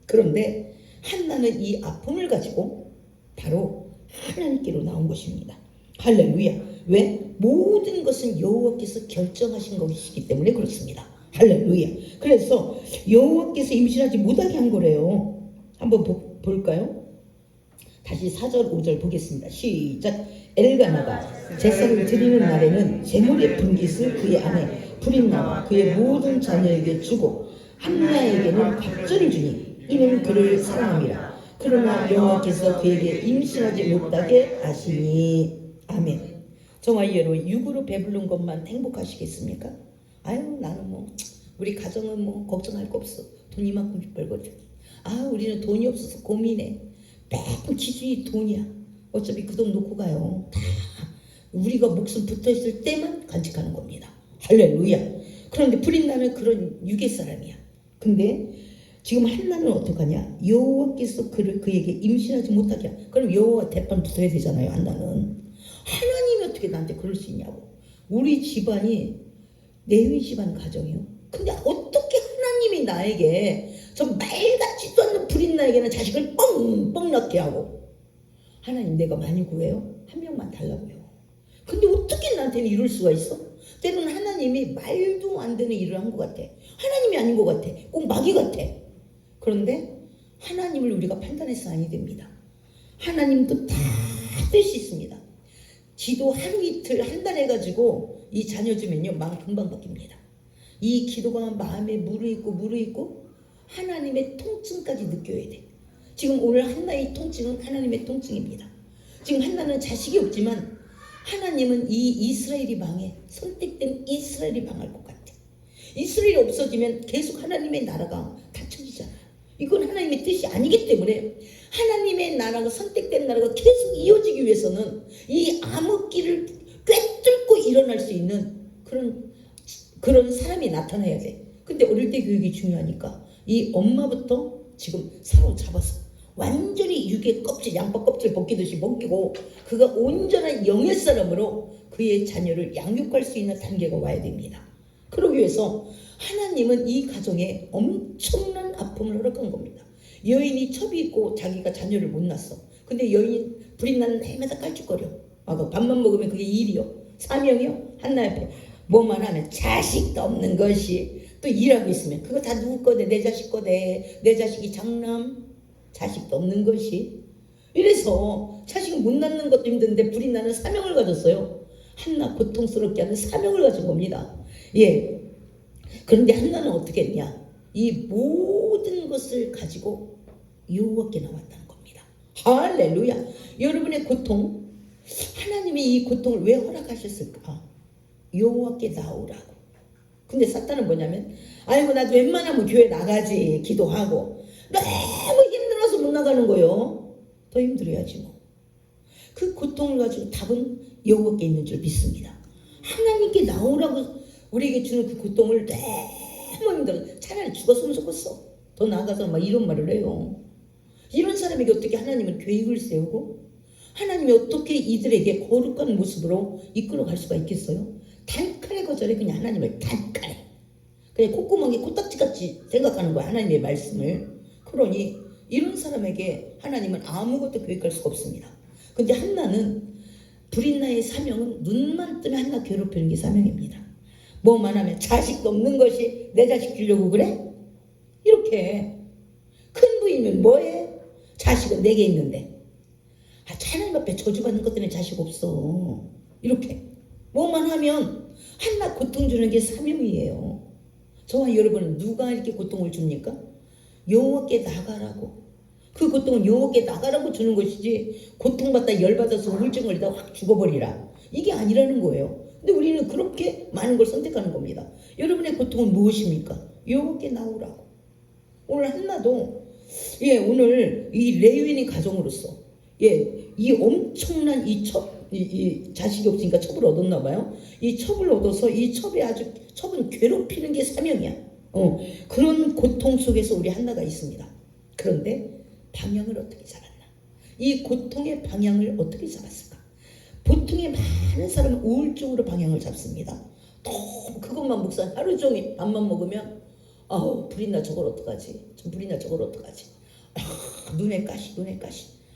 그런데 한나는 이 아픔을 가지고 바로 하나님께로 나온 것입니다. 할렐루야. 왜? 모든 것은 여호와께서 결정하신 것이기 때문에 그렇습니다. 할렐루야. 그래서 여호와께서 임신하지 못하게 한 거래요. 한번 볼까요? 다시 4절 5절 보겠습니다. 시작. 엘가나가 제사를 드리는 날에는 제물의 분깃을 그의 아내 브린나와 그의 모든 자녀에게 주고 한나에게는 밥전을 주니 이는 그를 사랑함이라. 그러나 여호와께서 그에게 임신하지 못하게 하시니. 아멘. 정말 여러분, 육으로 배부른 것만 행복하시겠습니까? 아유, 나는 뭐 우리 가정은 뭐 걱정할 거 없어. 돈 이만큼 벌거든. 아, 우리는 돈이 없어서 고민해. 매번 기준이 돈이야. 어차피 그 돈 놓고 가요. 다 우리가 목숨 붙어있을 때만 간직하는 겁니다. 할렐루야. 그런데 브린나는 그런 유괴 사람이야. 근데 지금 한나는 어떡하냐? 여호와께서 그에게 임신하지 못하게 하. 그럼 여호와 대판 붙어야 되잖아요. 한나는. 하나님이 어떻게 나한테 그럴 수 있냐고. 우리 집안이 레위 집안 가정이요. 근데 어떻게 하나님이 나에게 저 말같지도 않는 브린나에게는 자식을 뻥뻥 낳게 하고. 하나님, 내가 많이 구해요? 한 명만 달라고요. 근데 어떻게 나한테는 이럴 수가 있어? 때로는 하나님이 말도 안 되는 일을 한 것 같아. 하나님이 아닌 것 같아. 꼭 마귀 같아. 그런데 하나님을 우리가 판단해서 아니 됩니다. 하나님도 다 뜻이 있습니다. 기도 하루 이틀 한 달 해가지고 이 자녀 주면요, 마음 금방 바뀝니다. 이 기도가 마음에 무르익고 하나님의 통증까지 느껴야 돼. 지금 오늘 한나의 통증은 하나님의 통증입니다. 지금 한나는 자식이 없지만 하나님은 이 이스라엘이 망해. 선택된 이스라엘이 망할 것 같아. 이스라엘이 없어지면 계속 하나님의 나라가 닫혀지잖아. 이건 하나님의 뜻이 아니기 때문에 하나님의 나라가, 선택된 나라가 계속 이어지기 위해서는 이 암흑기를 꿰뚫고 일어날 수 있는 그런 사람이 나타나야 돼. 근데 어릴 때 교육이 중요하니까 이 엄마부터 지금 사로잡아서 완전히 육의 껍질, 양파 껍질 벗기듯이 벗기고 그가 온전한 영의 사람으로 그의 자녀를 양육할 수 있는 단계가 와야 됩니다. 그러기 위해서 하나님은 이 가정에 엄청난 아픔을 허락한 겁니다. 여인이 첩이 있고 자기가 자녀를 못 낳았어. 근데 여인 브린나는 해마다 깔쭉거려. 밥만 먹으면 그게 일이요. 사명이요. 한나 옆에 뭐만 하면 자식도 없는 것이. 또 일하고 있으면 그거 다 누구 거대? 내 자식 거대. 내 자식이 장남. 자식도 없는 것이. 이래서 자식 못 낳는 것도 힘든데 브린나는 사명을 가졌어요. 한나 고통스럽게 하는 사명을 가진 겁니다. 예. 그런데 한나는 어떻게 했냐? 이 모든 것을 가지고 여호와께 나왔다는 겁니다. 할렐루야. 여러분의 고통, 하나님이 이 고통을 왜 허락하셨을까? 여호와께 나오라고. 근데 사탄은 뭐냐면, 아이고 나도 웬만하면 교회 나가지, 기도하고. 너무 힘들어서 못 나가는 거예요. 더 힘들어야지 뭐. 그 고통을 가지고 답은 여호와께 있는 줄 믿습니다. 하나님께 나오라고 우리에게 주는 그 고통을 너무 힘들어. 차라리 죽었으면 좋겠어. 더 나아가서 막 이런 말을 해요. 이런 사람에게 어떻게 하나님은 계획을 세우고 하나님이 어떻게 이들에게 거룩한 모습으로 이끌어갈 수가 있겠어요? 단칼에 거절해. 그냥 하나님을 단칼에. 그냥 콧구멍에 코딱지같이 생각하는 거야, 하나님의 말씀을. 그러니 이런 사람에게 하나님은 아무것도 계획할 수가 없습니다. 근데 한나는, 브린나의 사명은 눈만 뜨면 한나 괴롭히는 게 사명입니다. 뭐만 하면 자식도 없는 것이 내 자식 주려고 그래? 이렇게. 큰 부인은 뭐해? 자식은 내게 있는데. 하나님 앞에 저주받는 것 때문에 자식 없어. 이렇게. 뭐만 하면 한나 고통 주는 게 사명이에요. 저와 여러분은 누가 이렇게 고통을 줍니까? 여호와께 나가라고. 그 고통은 여호와께 나가라고 주는 것이지 고통받다 열받아서 우울증 걸리다 확 죽어버리라. 이게 아니라는 거예요. 근데 우리는 그렇게 많은 걸 선택하는 겁니다. 여러분의 고통은 무엇입니까? 여호와께 나오라고. 오늘 한나도 오늘 이 레위인 가정으로서 이 엄청난 이 자식이 없으니까 첩을 얻었나 봐요. 이 첩을 얻어서 이 첩은 괴롭히는 게 사명이야. 그런 고통 속에서 우리 한나가 있습니다. 그런데 방향을 어떻게 잡았나? 이 고통의 방향을 어떻게 잡았을까? 보통의 많은 사람은 우울증으로 방향을 잡습니다. 너무 그것만 묵상 하루 종일 밥만 먹으면 불이 나 저걸 어떡하지? 불이 나 저걸 어떡하지? 눈에 가시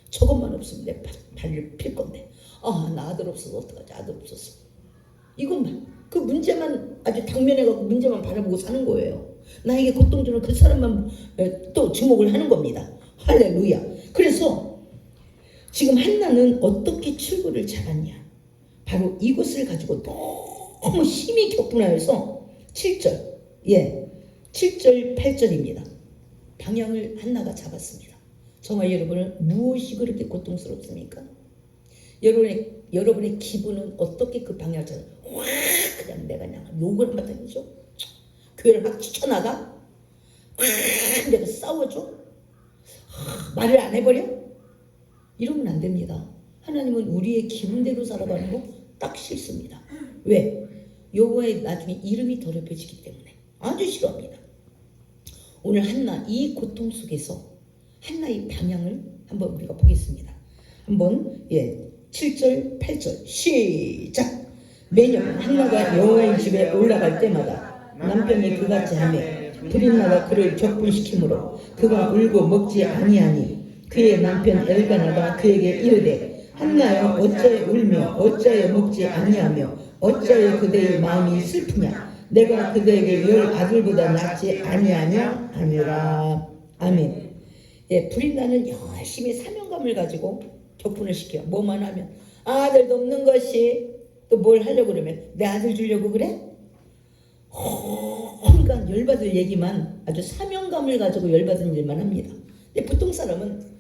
저것만 없으면 내 발을 필 건데 나 아들 없어서 어떡하지? 아들 없었어. 이것만 그 문제만 아주 당면해 갖고 문제만 바라보고 사는 거예요. 나에게 고통 주는 그 사람만 또 주목을 하는 겁니다. 할렐루야. 그래서 지금 한나는 어떻게 출구를 잡았냐? 바로 이것을 가지고 너무 심히 격분하여서 7절 7절 8절입니다. 방향을 한나가 잡았습니다. 정말 여러분은 무엇이 그렇게 고통스럽습니까? 여러분의 기분은 어떻게 그 방향을 잡아? 확 그냥 내가 그냥 욕을 한번 당기죠. 교회를 확 추천하가? 내가 싸워줘? 말을 안 해버려? 이러면 안 됩니다. 하나님은 우리의 기분대로 살아가는 거 딱 싫습니다. 왜? 여호와의 나중에 이름이 더럽혀지기 때문에 아주 싫어합니다. 오늘 한나 이 고통 속에서 한나의 방향을 한번 우리가 보겠습니다. 한번 7절 8절 시작. 매년 한나가 여호와의 집에 올라갈 때마다 남편이 그같이 하며 브릿나가 그를 격분시키므로 그가 울고 먹지 아니하니 그의 남편 엘가나가 그에게 이르되 한나여 어찌하여 울며 어찌하여 먹지 아니하며 어찌하여 그대의 마음이 슬프냐 내가 그대에게 10 아들보다 낫지 아니하냐 하니라. 아멘. 브릿나는 열심히 사명감을 가지고 격분을 시켜. 뭐만 하면 아들도 없는 것이 또 뭘 하려고 그러면 내 아들 주려고 그래? 그러니까 열받을 얘기만 아주 사명감을 가지고 열받은 일만 합니다. 근데 보통 사람은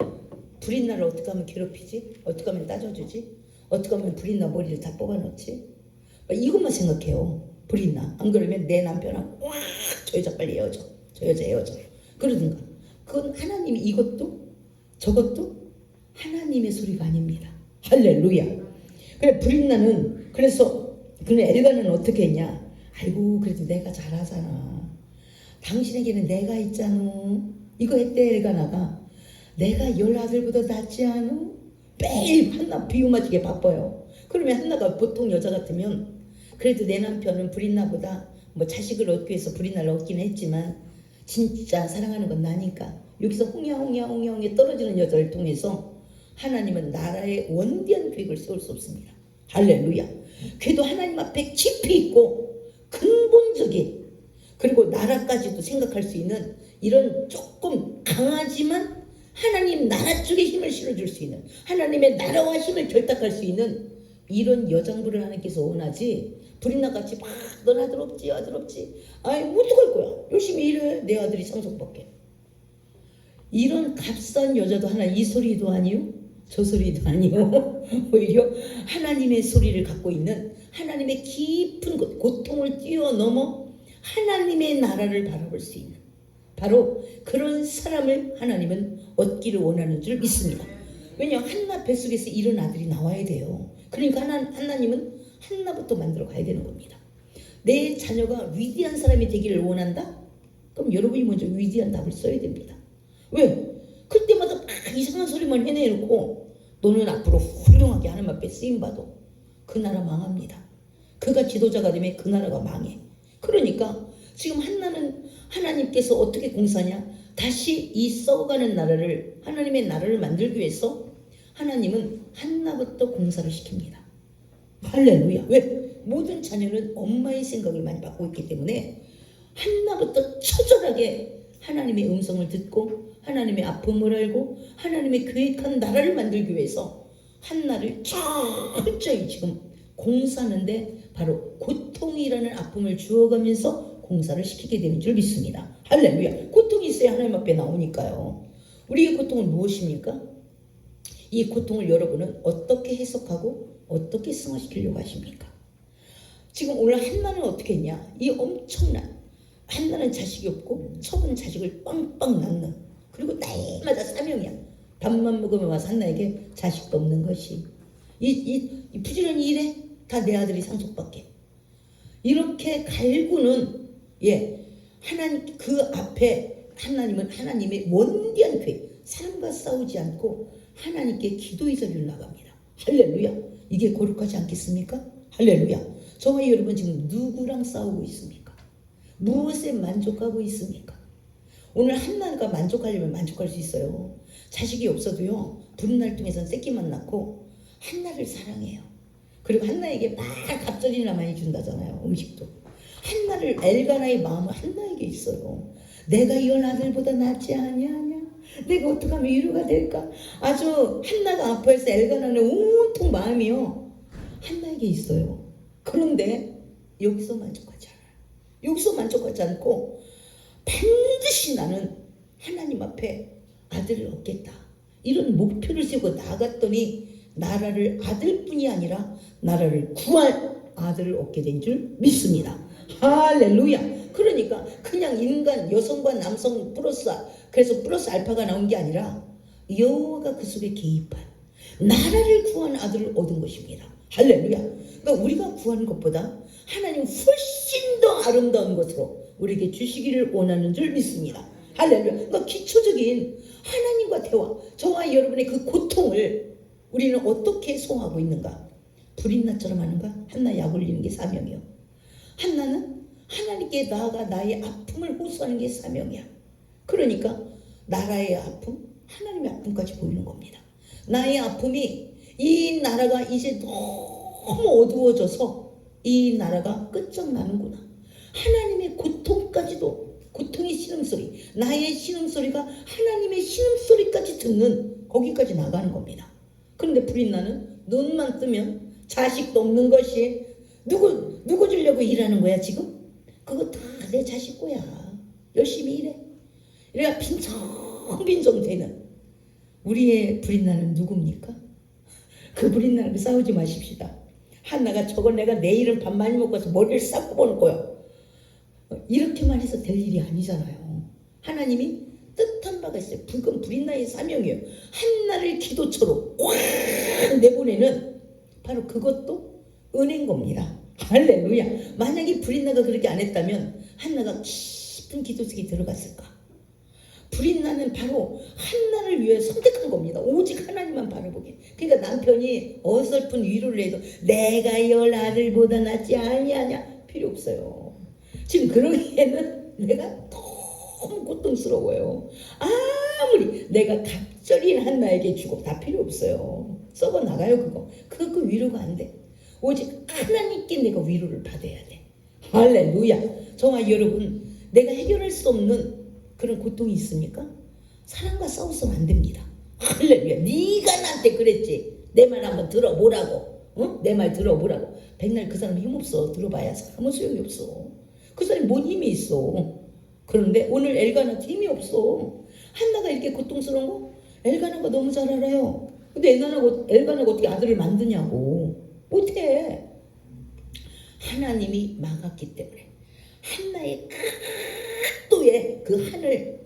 브릿나를 어떻게 하면 괴롭히지? 어떻게 하면 따져주지? 어떻게 하면 브릿나 머리를 다 뽑아놓지? 이것만 생각해요. 브릿나. 안 그러면 내 남편하고 저 여자 빨리 헤어져. 저 여자 헤어져. 그러든가. 그건 하나님이 이것도 저것도 하나님의 소리가 아닙니다. 할렐루야. 그래 브릿나는 그래서 엘가는 어떻게 했냐? 아이고 그래도 내가 잘하잖아. 당신에게는 내가 있잖아. 이거 했대 엘가나가. 내가 10 아들보다 낫지 않아? 매일 한나 비유맞추게 바빠요. 그러면 한나가 보통 여자 같으면 그래도 내 남편은 브릿나보다 뭐 자식을 얻기 위해서 브릿나를 얻긴 했지만 진짜 사랑하는 건 나니까 여기서 홍야 떨어지는 여자를 통해서 하나님은 나라의 원대한 계획을 세울 수 없습니다. 할렐루야. 그래도 하나님 앞에 깊이 있고 근본적인 그리고 나라까지도 생각할 수 있는 이런 조금 강하지만 하나님 나라 쪽에 힘을 실어줄 수 있는 하나님의 나라와 힘을 결탁할 수 있는 이런 여장부를 하나님께서 원하지 브릿나같이 막 넌 아들 없지 아이 뭐 어떡할 거야 열심히 일해 내 아들이 상속받게 이런 값싼 여자도 하나 이 소리도 아니요 저 소리도 아니요 오히려 하나님의 소리를 갖고 있는 하나님의 깊은 고통을 뛰어넘어 하나님의 나라를 바라볼 수 있는 바로 그런 사람을 하나님은 얻기를 원하는 줄 믿습니다. 왜냐하면 한나 뱃속에서 이런 아들이 나와야 돼요. 그러니까 하나님은 한나부터 만들어 가야 되는 겁니다. 내 자녀가 위대한 사람이 되기를 원한다? 그럼 여러분이 먼저 위대한 답을 써야 됩니다. 왜? 그때마다 막 이상한 소리만 해내놓고 너는 앞으로 훌륭하게 하나님 앞에 쓰임받아. 그 나라 망합니다. 그가 지도자가 되면 그 나라가 망해. 그러니까 지금 한나는 하나님께서 어떻게 공사냐? 다시 이 썩어가는 나라를 하나님의 나라를 만들기 위해서 하나님은 한나부터 공사를 시킵니다. 할렐루야. 왜? 모든 자녀는 엄마의 생각을 많이 받고 있기 때문에 한나부터 처절하게 하나님의 음성을 듣고 하나님의 아픔을 알고 하나님의 계획한 나라를 만들기 위해서 한나를 철저히 지금 공사하는데 바로 고통이라는 아픔을 주어가면서 공사를 시키게 되는 줄 믿습니다. 할렐루야. 고통이 있어야 하나님 앞에 나오니까요. 우리의 고통은 무엇입니까? 이 고통을 여러분은 어떻게 해석하고 어떻게 승화시키려고 하십니까? 지금 오늘 한나는 어떻게 했냐? 이 엄청난 한나는 자식이 없고 첩은 자식을 빵빵 낳는 그리고 날마다 사명이야. 밥만 먹으면 와서 한나에게 자식도 없는 것이 이 부지런히 일해 다 내 아들이 상속받게 이렇게 갈구는 하나님 그 앞에 하나님은 하나님의 원대한 교회 사람과 싸우지 않고 하나님께 기도의 자리를 나갑니다. 할렐루야. 이게 거룩하지 않겠습니까? 할렐루야. 저와 여러분 지금 누구랑 싸우고 있습니까? 무엇에 만족하고 있습니까? 오늘 한나가 만족하려면 만족할 수 있어요. 자식이 없어도요. 부른 날뚱에선 새끼만 낳고 한나를 사랑해요. 그리고 한나에게 막 갑절이나 많이 준다잖아요. 음식도. 한나를 엘가나의 마음은 한나에게 있어요. 내가 이 아들보다 낫지 아니하냐? 내가 어떻게 하면 위로가 될까? 아주 한나가 아파해서 엘가나는 온통 마음이요. 한나에게 있어요. 그런데 여기서 만족하지 않아요. 여기서 만족하지 않고 반드시 나는 하나님 앞에 아들을 얻겠다. 이런 목표를 세우고 나갔더니 나라를 아들뿐이 아니라 나라를 구할 아들을 얻게 된 줄 믿습니다. 할렐루야. 그러니까 그냥 인간 여성과 남성 그래서 플러스 알파가 나온 게 아니라 여호와가 그 속에 개입한 나라를 구한 아들을 얻은 것입니다. 할렐루야. 그러니까 우리가 구하는 것보다 하나님 훨씬 더 아름다운 것으로 우리에게 주시기를 원하는 줄 믿습니다. 할렐루야. 그러니까 기초적인 하나님과 대화, 저와 여러분의 그 고통을 우리는 어떻게 소화하고 있는가? 불인나처럼 하는가? 한나 약 올리는 게 사명이요. 한나는 하나님께 나아가 나의 아픔을 호소하는 게 사명이야. 그러니까 나라의 아픔, 하나님의 아픔까지 보이는 겁니다. 나의 아픔이 이 나라가 이제 너무 어두워져서 이 나라가 끝장나는구나. 하나님의 고통까지도, 고통의 신음소리, 나의 신음소리가 하나님의 신음소리까지 듣는 거기까지 나가는 겁니다. 그런데 불인나는 눈만 뜨면 자식도 없는 것이 누구 주려고 일하는 거야 지금? 그거 다 내 자식 거야. 열심히 일해. 이래야 빈정빈정 되는 우리의 불인나는 누굽니까? 그 불인나는 싸우지 마십시다. 한나가 저걸 내가 내일은 밥 많이 먹고 와서 머리를 싹 뽑아놓을 거야. 이렇게만 해서 될 일이 아니잖아요. 하나님이 뜻한 바가 있어요. 그건 불인나의 사명이에요. 한나를 기도처로 꽉 내보내는 바로 그것도 은혜인 겁니다. 할렐루야. 만약에 불인나가 그렇게 안 했다면 한나가 깊은 기도 속에 들어갔을까? 불인나는 바로 한나를 위해 선택한 겁니다. 오직 하나님만 바라보게. 그러니까 남편이 어설픈 위로를 해도 내가 열 아들보다 낫지 아니하냐 필요 없어요. 지금 그러기에는 내가 너무 고통스러워요. 아무리 내가 갑절인 한나에게 주고 다 필요 없어요. 썩어 나가요 그거. 그거 위로가 안 돼. 오직 하나님께 내가 위로를 받아야 돼. 할렐루야. 저와 여러분, 내가 해결할 수 없는 그런 고통이 있습니까? 사람과 싸워서는 안 됩니다. 할렐루야. 네가 나한테 그랬지. 내 말 한번 들어보라고. 내 말 들어보라고. 백날 그 사람 힘없어. 들어봐야 아무 소용이 없어. 그 사람이 뭔 힘이 있어. 그런데 오늘 엘가나한테 힘이 없어. 한나가 이렇게 고통스러운 거 엘가나가 너무 잘 알아요. 근데 엘가나가 어떻게 아들을 만드냐고. 못해. 하나님이 막았기 때문에 한나의 각도의 그 하늘,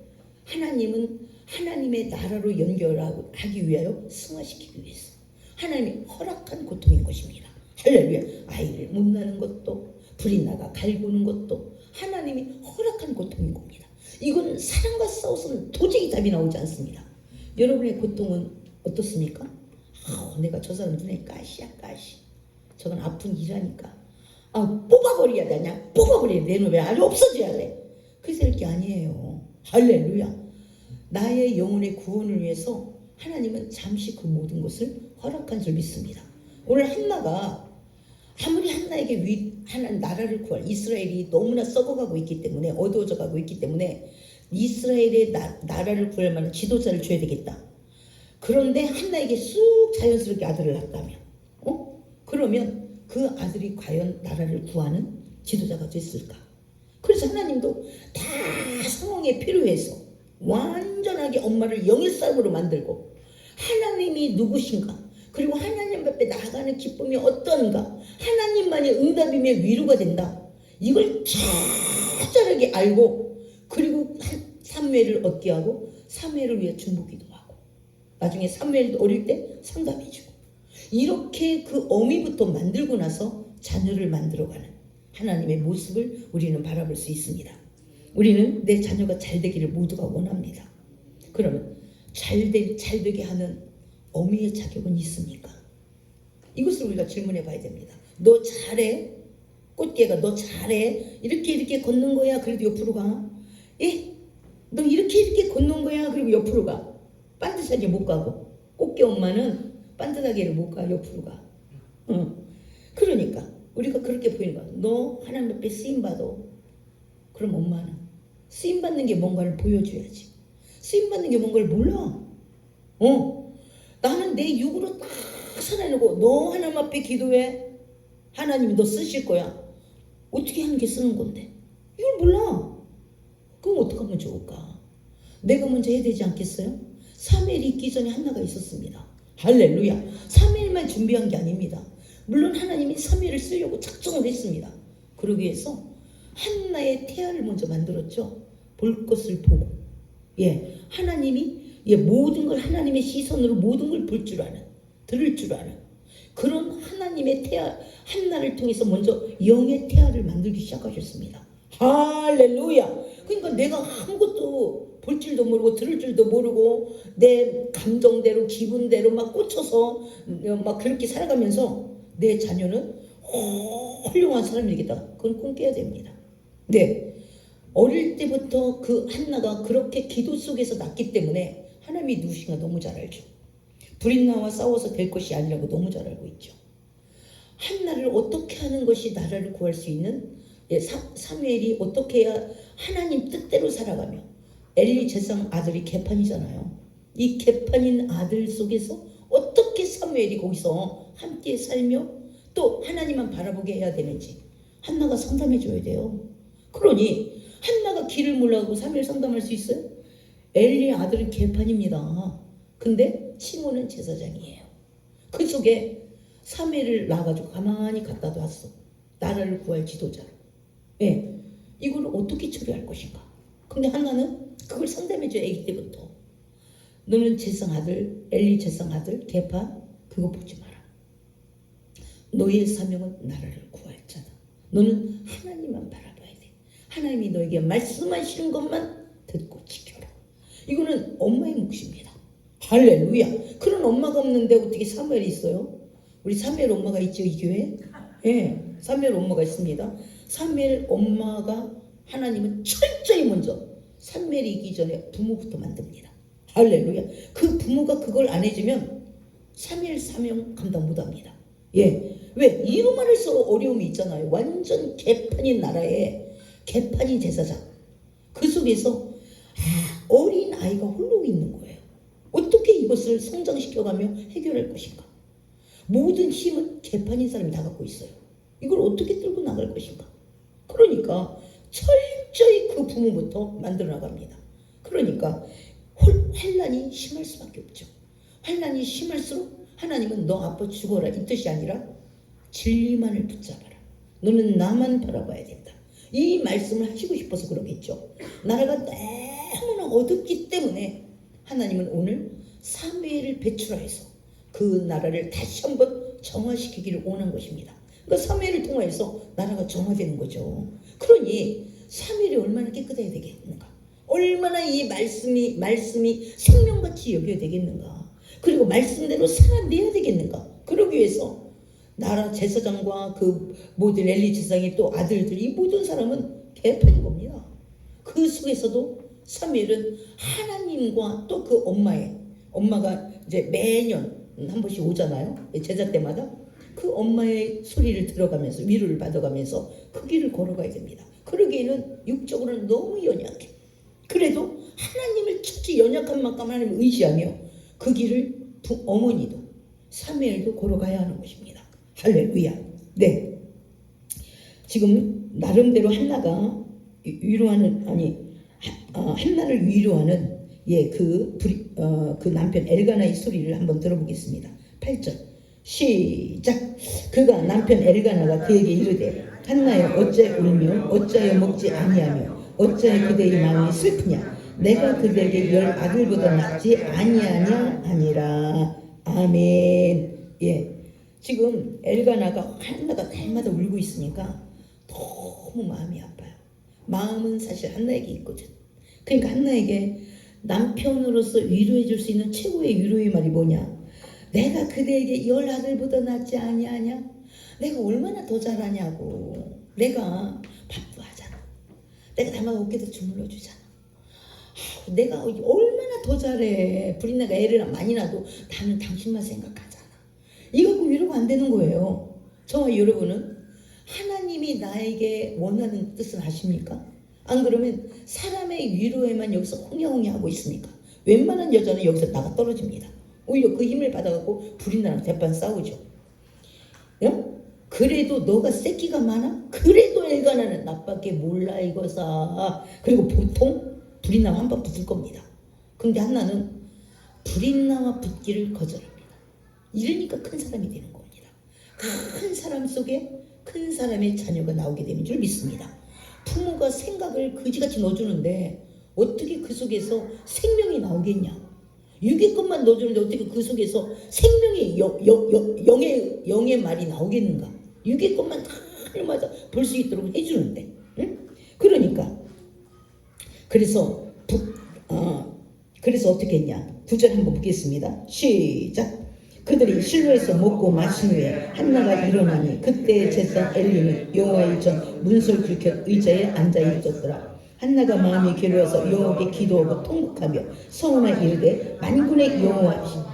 하나님은 하나님의 나라로 연결하기 위하여 승화시키기 위해서 하나님이 허락한 고통인 것입니다. 할렐루야. 아이를 못 낳는 것도 불인나가 갈구는 것도 하나님이 허락한 고통인 겁니다. 이건 사랑과 싸워서는 도저히 답이 나오지 않습니다. 여러분의 고통은 어떻습니까? 내가 저 사람 눈에 가시야 가시. 저건 아픈 일하니까 뽑아버려야 되냐? 뽑아버려야 돼. 내 놈에 아주 없어져야 돼. 그래서 이렇게 아니에요. 할렐루야. 나의 영혼의 구원을 위해서 하나님은 잠시 그 모든 것을 허락한 줄 믿습니다. 오늘 한나가 아무리 한나에게 하나님 나라를 구할 이스라엘이 너무나 썩어가고 있기 때문에 어두워져 가고 있기 때문에 이스라엘의 나라를 구할 만한 지도자를 줘야 되겠다. 그런데 한나에게 쑥 자연스럽게 아들을 낳았다면 그러면 그 아들이 과연 나라를 구하는 지도자가 됐을까? 그래서 하나님도 다 상황에 필요해서 완전하게 엄마를 영의 삶으로 만들고 하나님이 누구신가? 그리고 하나님 앞에 나아가는 기쁨이 어떤가? 하나님만이 응답이며 위로가 된다. 이걸 자잘하게 알고 그리고 사무엘을 얻게 하고 사무엘을 위해 중보기도 하고 나중에 사무엘도 어릴 때 상담해주고 이렇게 그 어미부터 만들고 나서 자녀를 만들어가는 하나님의 모습을 우리는 바라볼 수 있습니다. 우리는 내 자녀가 잘 되기를 모두가 원합니다. 그러면 잘 되게 하는 어미의 자격은 있습니까? 이것을 우리가 질문해 봐야 됩니다. 너 잘해? 꽃게가 너 잘해? 이렇게 걷는 거야. 그래도 옆으로 가. 예? 너 이렇게 걷는 거야. 그리고 옆으로 가. 반듯하게 못 가고. 꽃게 엄마는 반듯하게를 못 가. 옆으로 가. 그러니까 우리가 그렇게 보이는 거야. 너 하나님 앞에 쓰임받아. 그럼 엄마는 쓰임받는 게 뭔가를 보여줘야지. 쓰임받는 게 뭔가를 몰라. 나는 내 육으로 딱 살아내고 너 하나님 앞에 기도해. 하나님이 너 쓰실 거야. 어떻게 하는 게 쓰는 건데? 이걸 몰라. 그럼 어떻게 하면 좋을까? 내가 먼저 해야 되지 않겠어요? 사무엘이 있기 전에 한나가 있었습니다. 할렐루야. 사무엘만 준비한 게 아닙니다. 물론 하나님이 사무엘을 쓰려고 작정을 했습니다. 그러기 위해서 한나의 태아를 먼저 만들었죠. 볼 것을 보고. 하나님이 모든 걸 하나님의 시선으로 모든 걸 볼 줄 아는, 들을 줄 아는 그런 하나님의 태아 한나를 통해서 먼저 영의 태아를 만들기 시작하셨습니다. 할렐루야. 그러니까 내가 아무것도 볼 줄도 모르고 들을 줄도 모르고 내 감정대로 기분대로 막 꽂혀서 막 그렇게 살아가면서 내 자녀는 훌륭한 사람이 되겠다. 그건 꿈 깨야 됩니다. 어릴 때부터 그 한나가 그렇게 기도 속에서 났기 때문에 하나님이 누구신가 너무 잘 알죠. 브릿나와 싸워서 될 것이 아니라고 너무 잘 알고 있죠. 한나를 어떻게 하는 것이 나라를 구할 수 있는 사무엘이 어떻게 해야 하나님 뜻대로 살아가며 엘리 제사장 아들이 게판이잖아요. 이 게판인 아들 속에서 어떻게 사무엘이 거기서 함께 살며 또 하나님만 바라보게 해야 되는지 한나가 상담해 줘야 돼요. 그러니 한나가 길을 몰라고 사무엘 상담할 수 있어요? 엘리의 아들은 게판입니다. 근데 칭호는 제사장이에요. 그 속에 사무엘을 낳아가지고 가만히 갖다 놨어. 나라를 구할 지도자로. 이거를 어떻게 처리할 것인가. 근데 한나는 그걸 상담해줘요. 아기 때부터. 너는 제사장 아들, 엘리 제사장 아들, 게판 그거 보지 마라. 너의 사명은 나라를 구할 자다. 너는 하나님만 바라봐야 돼. 하나님이 너에게 말씀하시는 것만 듣고 지켜라. 이거는 엄마의 몫입니다. 할렐루야. 그런 엄마가 없는데 어떻게 사무엘이 있어요? 우리 사무엘 엄마가 있죠, 이 교회에? 사무엘 엄마가 있습니다. 사무엘 엄마가 하나님은 철저히 먼저 사무엘이 있기 전에 부모부터 만듭니다. 할렐루야. 그 부모가 그걸 안 해주면 사무엘 사명 감당 못합니다. 왜? 이름만 해서 어려움이 있잖아요. 완전 개판인 나라에 개판인 제사장. 그 속에서 어린 아이가 홀로 있는 거예요. 어떻게 이것을 성장시켜가며 해결할 것인가? 모든 힘은 개판인 사람이 다 갖고 있어요. 이걸 어떻게 끌고 나갈 것인가? 그러니까 철저히 그 부모부터 만들어 나갑니다. 그러니까 환난이 심할 수밖에 없죠. 환난이 심할수록 하나님은 너 아빠 죽어라 이 뜻이 아니라 진리만을 붙잡아라. 너는 나만 바라봐야 된다. 이 말씀을 하시고 싶어서 그러겠죠. 나라가 너무나 어둡기 때문에 하나님은 오늘 사무엘을 배출하여서 그 나라를 다시 한번 정화시키기를 원한 것입니다. 그러니까 사무엘을 통해서 나라가 정화되는 거죠. 그러니 사무엘이 얼마나 깨끗해야 되겠는가? 얼마나 이 말씀이 생명같이 여겨야 되겠는가? 그리고 말씀대로 살아내야 되겠는가? 그러기 위해서 나라 제사장과 그 모든 엘리 제사장의 또 아들들 이 모든 사람은 개판인 겁니다. 그 속에서도 사무엘은 하나님과 또 그 엄마가 이제 매년 한 번씩 오잖아요. 제자 때마다 그 엄마의 소리를 들어가면서 위로를 받아가면서 그 길을 걸어가야 됩니다. 그러기에는 육적으로는 너무 연약해. 그래도 하나님을 첫째 연약한 만큼 하나님을 의지하며 그 길을 어머니도 사무엘도 걸어가야 하는 것입니다. 할렐루야. 지금 나름대로 한나가 한나를 위로하는 그 남편 엘가나의 소리를 한번 들어보겠습니다. 8절 시작. 그가 남편 엘가나가 그에게 이르되 한나여 어찌 울며 어찌하여 먹지 아니하며 어찌하여 그대의 마음이 슬프냐. 내가 그들에게 10아들보다 낫지 아니하냐 하니라. 아멘. 예. 지금 엘가나가 한나가 날마다 울고 있으니까 너무 마음이 아파요. 마음은 사실 한나에게 있거든. 그러니까 한나에게 남편으로서 위로해 줄 수 있는 최고의 위로의 말이 뭐냐? 내가 그대에게 10아들보다 낫지 아니하냐? 내가 얼마나 더 잘하냐고. 내가 밥도 하잖아. 내가 날마다 어깨도 주물러 주잖아. 내가 얼마나 더 잘해. 불인나가 애를 많이 낳아도 나는 당신만 생각하잖아. 이거 갖고 위로가 안 되는 거예요. 저와 여러분은 하나님이 나에게 원하는 뜻을 아십니까? 안 그러면 사람의 위로에만 여기서 홍야홍야 하고 있으니까 웬만한 여자는 여기서 나가 떨어집니다. 오히려 그 힘을 받아갖고 불인나랑 대판 싸우죠. 그래도 너가 새끼가 많아? 그래도 엘가나는 나밖에 몰라 이거사. 그리고 보통 불인나와 한번 붙을 겁니다. 근데 한나는 불인나와 붙기를 거절합니다. 이러니까 큰 사람이 되는 겁니다. 큰 사람 속에 큰 사람의 자녀가 나오게 되는 줄 믿습니다. 부모가 생각을 그지같이 넣어주는데 어떻게 그 속에서 생명이 나오겠냐? 유기껏만 넣어주는데 어떻게 그 속에서 생명의 영의 말이 나오겠는가? 유기껏만 날마다 볼 수 있도록 해주는데, 응? 그러니까 그래서 어떻게 했냐? 9절 한번 보겠습니다. 시작. 그들이 실로에서 먹고 마신 후에 한나가 일어나니 그때 제사 엘리는 여호와의 전 문설 들켜 의자에 앉아 있었더라. 한나가 마음이 괴로워서 여호와께 기도하고 통곡하며 서원하 이르되 만군의 여호와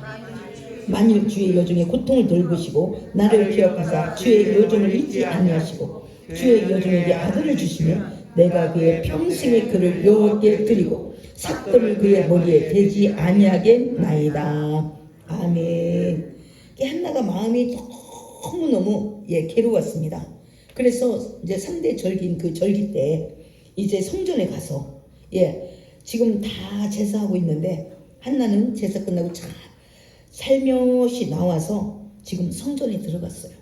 만일 주의 여종의 고통을 돌보시고 나를 기억하사 주의 여종을 잊지 아니하시고 주의 여종에게 아들을 주시면 내가 그의 평생의 그를 여호와께 드리고 삭도를 그의 머리에 대지 아니하겠나이다. 아멘. 한나가 마음이 너무너무 괴로웠습니다. 그래서 이제 3대 절기인 그 절기 때 이제 성전에 가서 지금 다 제사하고 있는데 한나는 제사 끝나고 잘 살며시 나와서 지금 성전에 들어갔어요.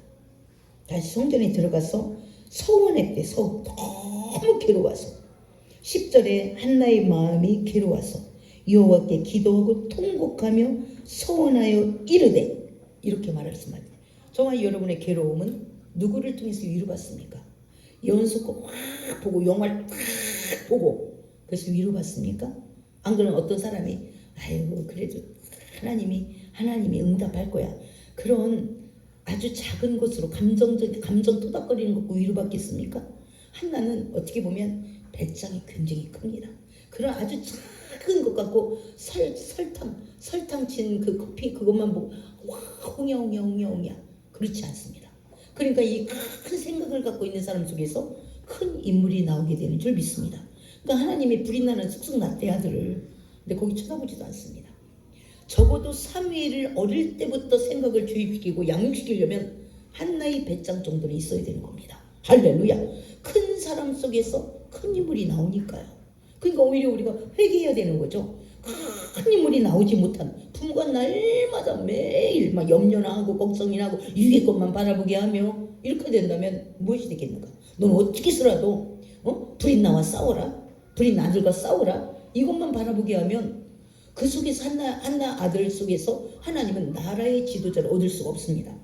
다시 성전에 들어가서 서원했대. 너무 괴로워서 10절에 한나의 마음이 괴로워서 여호와께 기도하고 통곡하며 서원하여 이르되 이렇게 말했습니다. 저와 여러분의 괴로움은 누구를 통해서 위로받습니까? 연속곡 확 보고 영화를 딱 보고 그래서 위로받습니까? 안 그러면 어떤 사람이 아이고 그래도 하나님이 응답할 거야. 그런 아주 작은 것으로 감정 토닥거리는 것고 위로받겠습니까? 한나는 어떻게 보면 배짱이 굉장히 큽니다. 그런 아주 작은 것 같고 설탕 친 그 커피 그것만 보고 와 홍야 그렇지 않습니다. 그러니까 이 큰 생각을 갖고 있는 사람 속에서 큰 인물이 나오게 되는 줄 믿습니다. 그러니까 하나님이 불이 나는 쑥쑥 낳대 아들을. 근데 거기 쳐다보지도 않습니다. 적어도 사무엘을 어릴 때부터 생각을 주입시키고 양육시키려면 한나의 배짱 정도는 있어야 되는 겁니다. 할렐루야. 큰 사람 속에서 큰 인물이 나오니까요. 그러니까 오히려 우리가 회개해야 되는 거죠. 큰 인물이 나오지 못한 부모가 날마다 매일 막 염려나 하고 걱정이나 하고 유괴 것만 바라보게 하며 이렇게 된다면 무엇이 되겠는가? 넌 어떻게 해서라도 불인 나와 싸워라. 불인 아들과 싸워라. 이것만 바라보게 하면 그 속에서 한나 아들 속에서 하나님은 나라의 지도자를 얻을 수가 없습니다.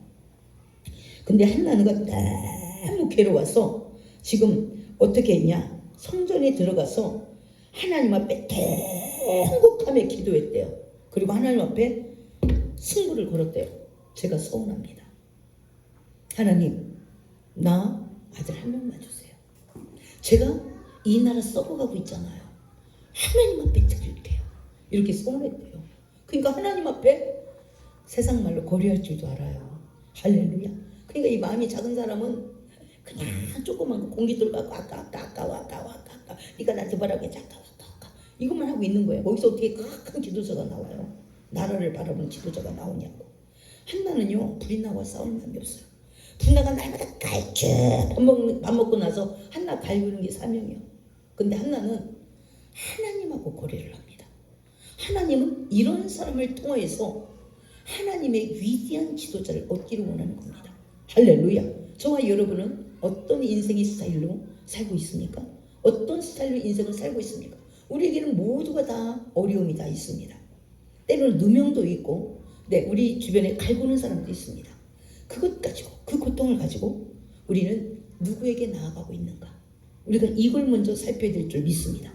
근데 한나가 너무 괴로워서 지금 어떻게 했냐? 성전에 들어가서 하나님 앞에 통곡하며 기도했대요. 그리고 하나님 앞에 승부를 걸었대요. 제가 서운합니다. 하나님, 나 아들 한 명만 주세요. 제가 이 나라 썩어가고 있잖아요. 하나님 앞에 드릴게요. 이렇게 서운했대요. 그러니까 하나님 앞에 세상 말로 거리할 줄도 알아요. 할렐루야. 그러니까 이 마음이 작은 사람은 그냥 조그만 거 공기 돌고 아까 네가 나한테 뭐라고 했지 아까 이것만 하고 있는 거예요. 거기서 어떻게 큰 지도자가 나와요? 나라를 바라보는 지도자가 나오냐고. 한나는요 불인나와 싸울 마음이 없어요. 불인나가 날마다 갈쭉 밥 먹고 나서 한나 갈구는 게 사명이에요. 근데 한나는 하나님하고 거래를 합니다. 하나님은 이런 사람을 통해서 하나님의 위대한 지도자를 얻기를 원하는 겁니다. 할렐루야. 저와 여러분은 어떤 인생의 스타일로 살고 있습니까? 어떤 스타일로 인생을 살고 있습니까? 우리에게는 모두가 다 어려움이 다 있습니다. 때로는 누명도 있고, 네, 우리 주변에 갈구는 사람도 있습니다. 그것 가지고, 그 고통을 가지고 우리는 누구에게 나아가고 있는가? 우리가 이걸 먼저 살펴야 될 줄 믿습니다.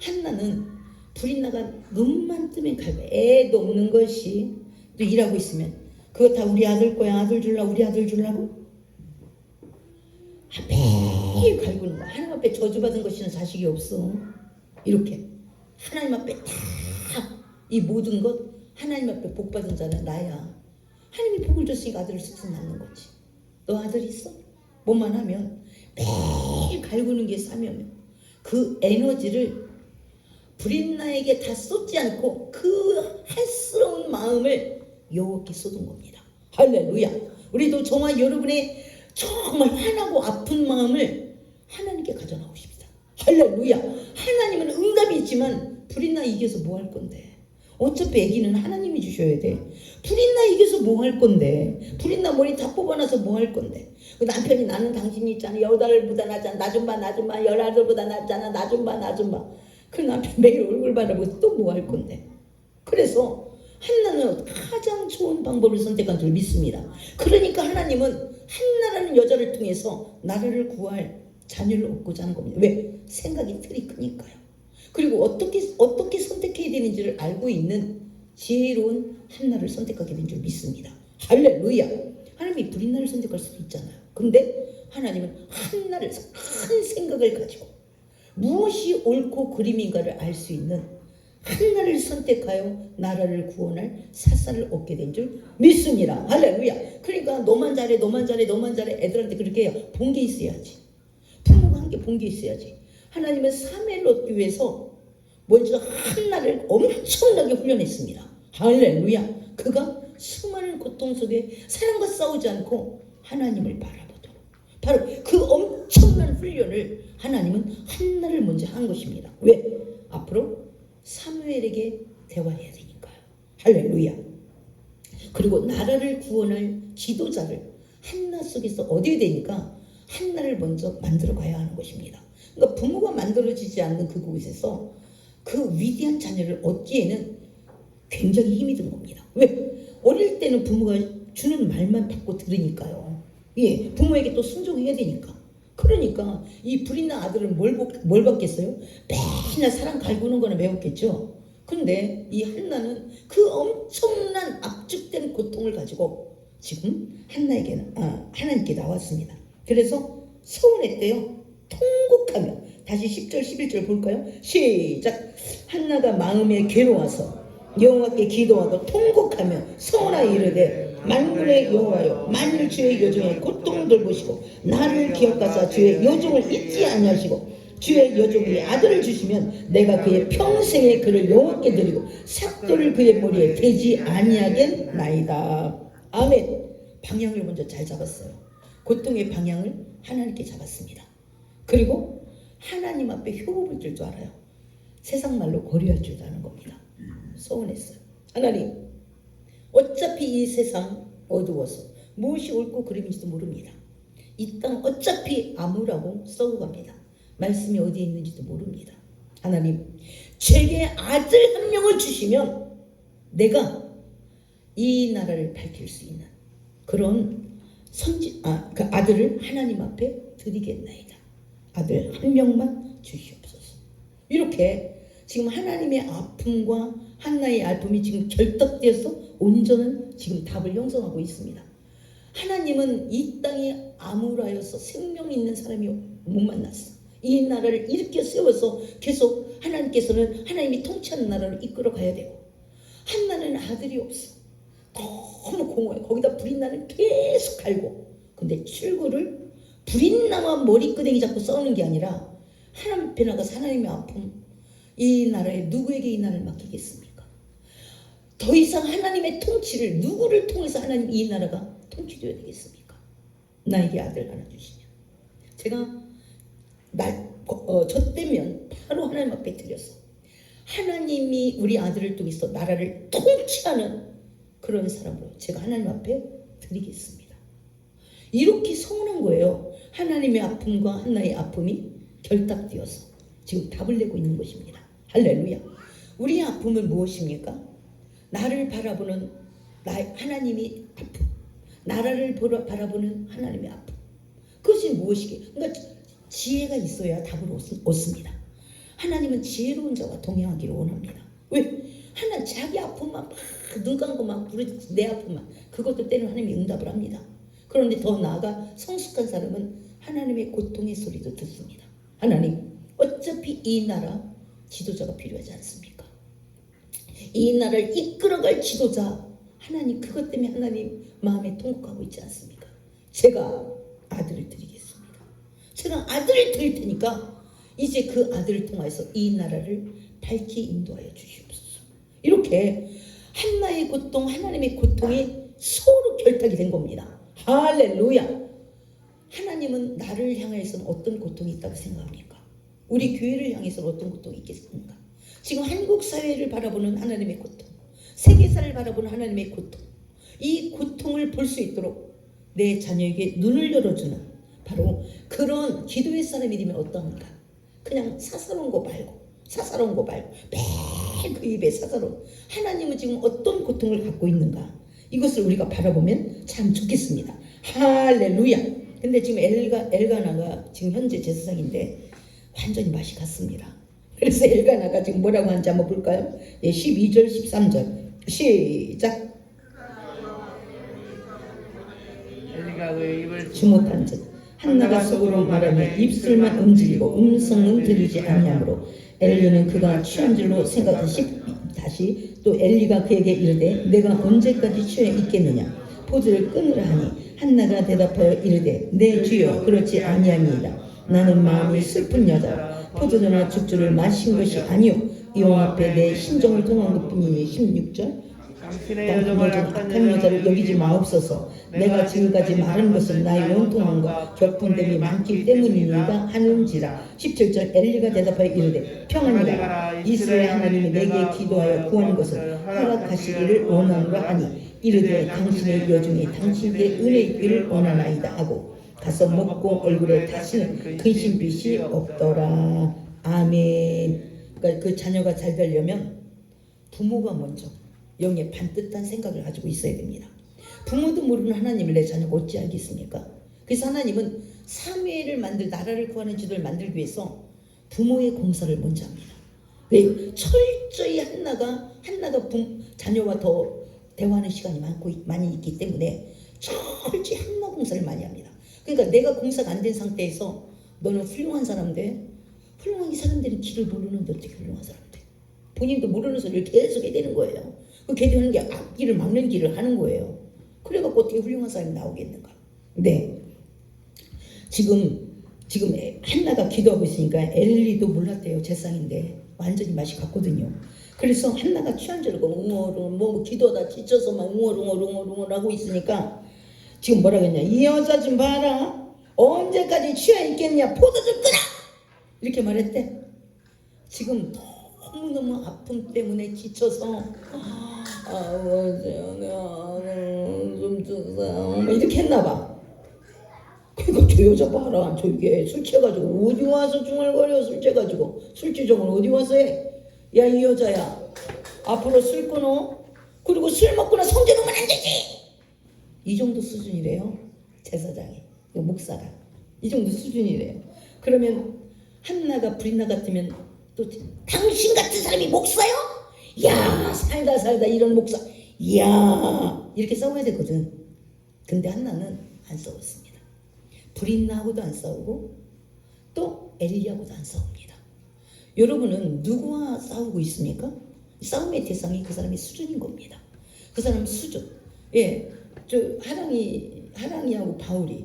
한나는 불이 나가 눈만 뜨면 갈고, 애도 없는 것이 또 일하고 있으면 그거 다 우리 아들 거야, 아들 줄라, 우리 아들 줄라고? 매일 갈구는 거야. 하나님 앞에 저주받은 것이는 자식이 없어. 이렇게 하나님 앞에 다 이 모든 것 하나님 앞에 복받은 자는 나야. 하나님이 복을 줬으니까 아들을 쓱쓱 낳는 거지. 너 아들 있어? 뭐만 하면 매일 갈구는 게 사명이야. 그 에너지를 브린나에게 다 쏟지 않고 그 햇스러운 마음을 여호와께 쏟은 겁니다. 할렐루야. 우리도 저와 여러분의 정말 화나고 아픈 마음을 하나님께 가져나오고 싶다. 할렐루야. 하나님은 응답이 있지만 브린나 이겨서 뭐 할 건데? 어차피 아기는 하나님이 주셔야 돼. 브린나 이겨서 뭐 할 건데? 브린나 머리 다 뽑아놔서 뭐 할 건데? 그 남편이 나는 당신이 있잖아. 8알보다 낫잖아. 나 좀 봐, 나 좀 봐. 10알보다 낫잖아. 나 좀 봐, 나 좀 봐. 그 남편 매일 얼굴 바라보고 또 뭐 할 건데? 그래서 한나는 가장 좋은 방법을 선택한 줄 믿습니다. 그러니까 하나님은 한나라는 여자를 통해서 나라를 구할 자녀를 얻고자 하는 겁니다. 왜? 생각이 틀이 크니까요. 그리고 어떻게 선택해야 되는지를 알고 있는 지혜로운 한나를 선택하게 된 줄 믿습니다. 할렐루야. 하나님이 브린나를 선택할 수도 있잖아요. 근데 하나님은 한나를 큰 생각을 가지고 무엇이 옳고 그름인가를 알 수 있는 한나를 선택하여 나라를 구원할 사사를 얻게 된 줄 믿습니다. 할렐루야. 그러니까 너만 잘해, 너만 잘해, 너만 잘해. 애들한테 그렇게 해요. 본 게 있어야지. 부모가 한 게 본 게 있어야지. 하나님은 사매를 얻기 위해서 먼저 한나를 엄청나게 훈련했습니다. 할렐루야. 그가 수많은 고통 속에 사람과 싸우지 않고 하나님을 바라보도록, 바로 그 엄청난 훈련을 하나님은 한나를 먼저 한 것입니다. 왜? 앞으로 사무엘에게 대화해야 되니까요. 할렐루야. 그리고 나라를 구원할 지도자를 한나 속에서 얻어야 되니까 한나를 먼저 만들어 가야 하는 것입니다. 그러니까 부모가 만들어지지 않는 그곳에서 그 위대한 자녀를 얻기에는 굉장히 힘이 든 겁니다. 왜? 어릴 때는 부모가 주는 말만 받고 들으니까요. 예, 부모에게 또 순종해야 되니까. 그러니까 이 브린나 아들은 뭘 받겠어요? 맨날 사랑 갈구는 거나 배웠겠죠. 근데 이 한나는 그 엄청난 압축된 고통을 가지고 지금 하나님께 나왔습니다. 그래서 서운했대요. 통곡하며. 다시 10절 11절 볼까요? 시작. 한나가 마음에 괴로워서 여호와께 기도하고 통곡하며 서운하여 이르되 만군의 여호와여, 만일 주의 여종의 고통을 돌보시고 나를 기억하사 주의 여종을 잊지 아니하시고 주의 여종이 아들을 주시면 내가 그의 평생에 그를 여호와께 드리고 삭도를 그의 머리에 대지 아니하겠나이다. 아멘. 방향을 먼저 잘 잡았어요. 고통의 방향을 하나님께 잡았습니다. 그리고 하나님 앞에 효법을 줄 줄 알아요. 세상 말로 거리할 줄도 아는 겁니다. 서운했어요. 하나님, 어차피 이 세상 어두워서 무엇이 옳고 그름인지도 모릅니다. 이 땅 어차피 암울하고 썩어갑니다. 말씀이 어디에 있는지도 모릅니다. 하나님, 제게 아들 한 명을 주시면 내가 이 나라를 밝힐 수 있는 그런 그 아들을 하나님 앞에 드리겠나이다. 아들 한 명만 주시옵소서. 이렇게 지금 하나님의 아픔과 한나의 아픔이 지금 결탁되어서 온전한 지금 답을 형성하고 있습니다. 하나님은 이 땅이 암울하여서 생명 있는 사람이 못 만났어. 이 나라를 일으켜 세워서 계속 하나님께서는 하나님이 통치하는 나라를 이끌어 가야 되고, 한나는 아들이 없어. 너무 공허해. 거기다 브린나는 계속 갈고. 근데 출구를 브린나와 머리끄댕이 잡고 싸우는 게 아니라 하나님 앞에 나가서 하나님의 아픔, 이 나라에 누구에게 이 나라를 맡기겠습니까? 더 이상 하나님의 통치를 누구를 통해서 하나님 이 나라가 통치되어야 되겠습니까? 나에게 아들 하나 주시냐. 제가 저 때면 바로 하나님 앞에 드려서 하나님이 우리 아들을 통해서 나라를 통치하는 그런 사람으로 제가 하나님 앞에 드리겠습니다. 이렇게 서운한 거예요. 하나님의 아픔과 한나의 아픔이 결탁되어서 지금 답을 내고 있는 것입니다. 할렐루야. 우리의 아픔은 무엇입니까? 나를 바라보는 하나님이 아픔, 나라를 바라보는 하나님의 아픔. 그것이 무엇이게? 그러니까 지혜가 있어야 답을 얻습니다. 하나님은 지혜로운 자와 동행하기를 원합니다. 왜? 하나님 자기 아픔만 막 눈 감고 막 부르지, 내 아픔만, 그것도 때로는 하나님이 응답을 합니다. 그런데 더 나아가 성숙한 사람은 하나님의 고통의 소리도 듣습니다. 하나님, 어차피 이 나라 지도자가 필요하지 않습니까? 이 나라를 이끌어갈 지도자, 하나님, 그것 때문에 하나님 마음에 통곡하고 있지 않습니까? 제가 아들을 드리겠습니다. 제가 아들을 드릴 테니까 이제 그 아들을 통해서 이 나라를 밝히 인도하여 주시옵소서. 이렇게 한나의 고통, 하나님의 고통이 서로 결탁이 된 겁니다. 할렐루야. 하나님은 나를 향해서는 어떤 고통이 있다고 생각합니까? 우리 교회를 향해서는 어떤 고통이 있겠습니까? 지금 한국 사회를 바라보는 하나님의 고통, 세계사를 바라보는 하나님의 고통, 이 고통을 볼 수 있도록 내 자녀에게 눈을 열어주는 바로 그런 기도의 사람이 되면 어떠한가? 그냥 사사로운 거 말고 매일 그 입에 사사로운, 하나님은 지금 어떤 고통을 갖고 있는가, 이것을 우리가 바라보면 참 좋겠습니다. 할렐루야. 근데 지금 엘가나가 지금 현재 제사장인데 완전히 맛이 갔습니다. 그래서 엘가나가 지금 뭐라고 하는지 한번 볼까요? 12절 13절 시작. 주못한 듯 한나가 속으로 말하며 입술만 움직이고 음성은 들리지 아니하므로 엘리는 그가 취한 줄로 생각하시 다시 또 엘리가 그에게 이르되 내가 언제까지 취해 있겠느냐 포도를 끊으라 하니 한나가 대답하여 이르되 내 주여 그렇지 아니함이니이다. 나는 마음이 슬픈 여자라 포도주나 죽주를 마신 것이 아니요 이왕 앞에 내 심정을 통한 것뿐이니. 16절 당신의 악한 여자를 여기지 마옵소서. 내가 지금까지 말한 것은 나의 원통함과 결품됨이 많기 때문이니이다 하는지라. 17절 엘리가 대답하여 이르되 평안이라. 이스라엘 하나님이 내게 기도하여 구하는 것을 허락하시기를 원하노라 하니 이르되 당신의 여중에 당신에게 은혜 있기를 원하나이다 하고 가서 먹고 얼굴에 다시는 근심빛이 없더라. 아멘. 그러니까 그 자녀가 잘 되려면 부모가 먼저 영의 반듯한 생각을 가지고 있어야 됩니다. 부모도 모르는 하나님을 내 자녀가 어찌 알겠습니까? 그래서 하나님은 사무엘을 나라를 구하는 지도를 만들기 위해서 부모의 공사를 먼저 합니다. 왜? 철저히 한나가 자녀와 더 대화하는 시간이 많이 있기 때문에 철저히 한나 공사를 많이 합니다. 그러니까 내가 공사가 안 된 상태에서 너는 훌륭한 사람 돼. 훌륭한 사람들은 길을 모르는데 어떻게 훌륭한 사람 돼? 본인도 모르는 소리를 계속 해대는 거예요. 그 개되는 게 앞길을 막는 길을 하는 거예요. 그래갖고 어떻게 훌륭한 사람이 나오겠는가? 네. 지금 한나가 기도하고 있으니까 엘리도 몰랐대요. 제사장인데 완전히 맛이 갔거든요. 그래서 한나가 취한 줄 알고 웅얼웅얼 뭐 기도하다 지쳐서 막 웅얼웅얼 하고 있으니까 지금 뭐라 그랬냐? 이 여자 좀 봐라. 언제까지 취해 있겠냐? 포도 좀 끄라. 이렇게 말했대. 지금 너무너무 아픔 때문에 지쳐서 좀 주세요 이렇게 했나봐. 그러니까 저 여자 봐라. 저게 술 취해가지고 어디 와서 중얼거려. 술 취해가지고 술주정을 어디 와서 해. 야 이 여자야, 앞으로 술 끊어. 그리고 술 먹거나 성질하면 안 되지. 이 정도 수준이래요. 제사장이, 목사가 이 정도 수준이래요. 그러면 한나가 브린나 같으면 또 당신 같은 사람이 목사요? 야 살다 이런 목사, 이야 이렇게 싸워야 되거든. 근데 한나는 안 싸웠습니다. 브린나하고도 안 싸우고 또 엘리야하고도 안 싸웁니다. 여러분은 누구와 싸우고 있습니까? 싸움의 대상이 그 사람의 수준인 겁니다. 그 사람 수준. 예, 저 하랑이하고 바울이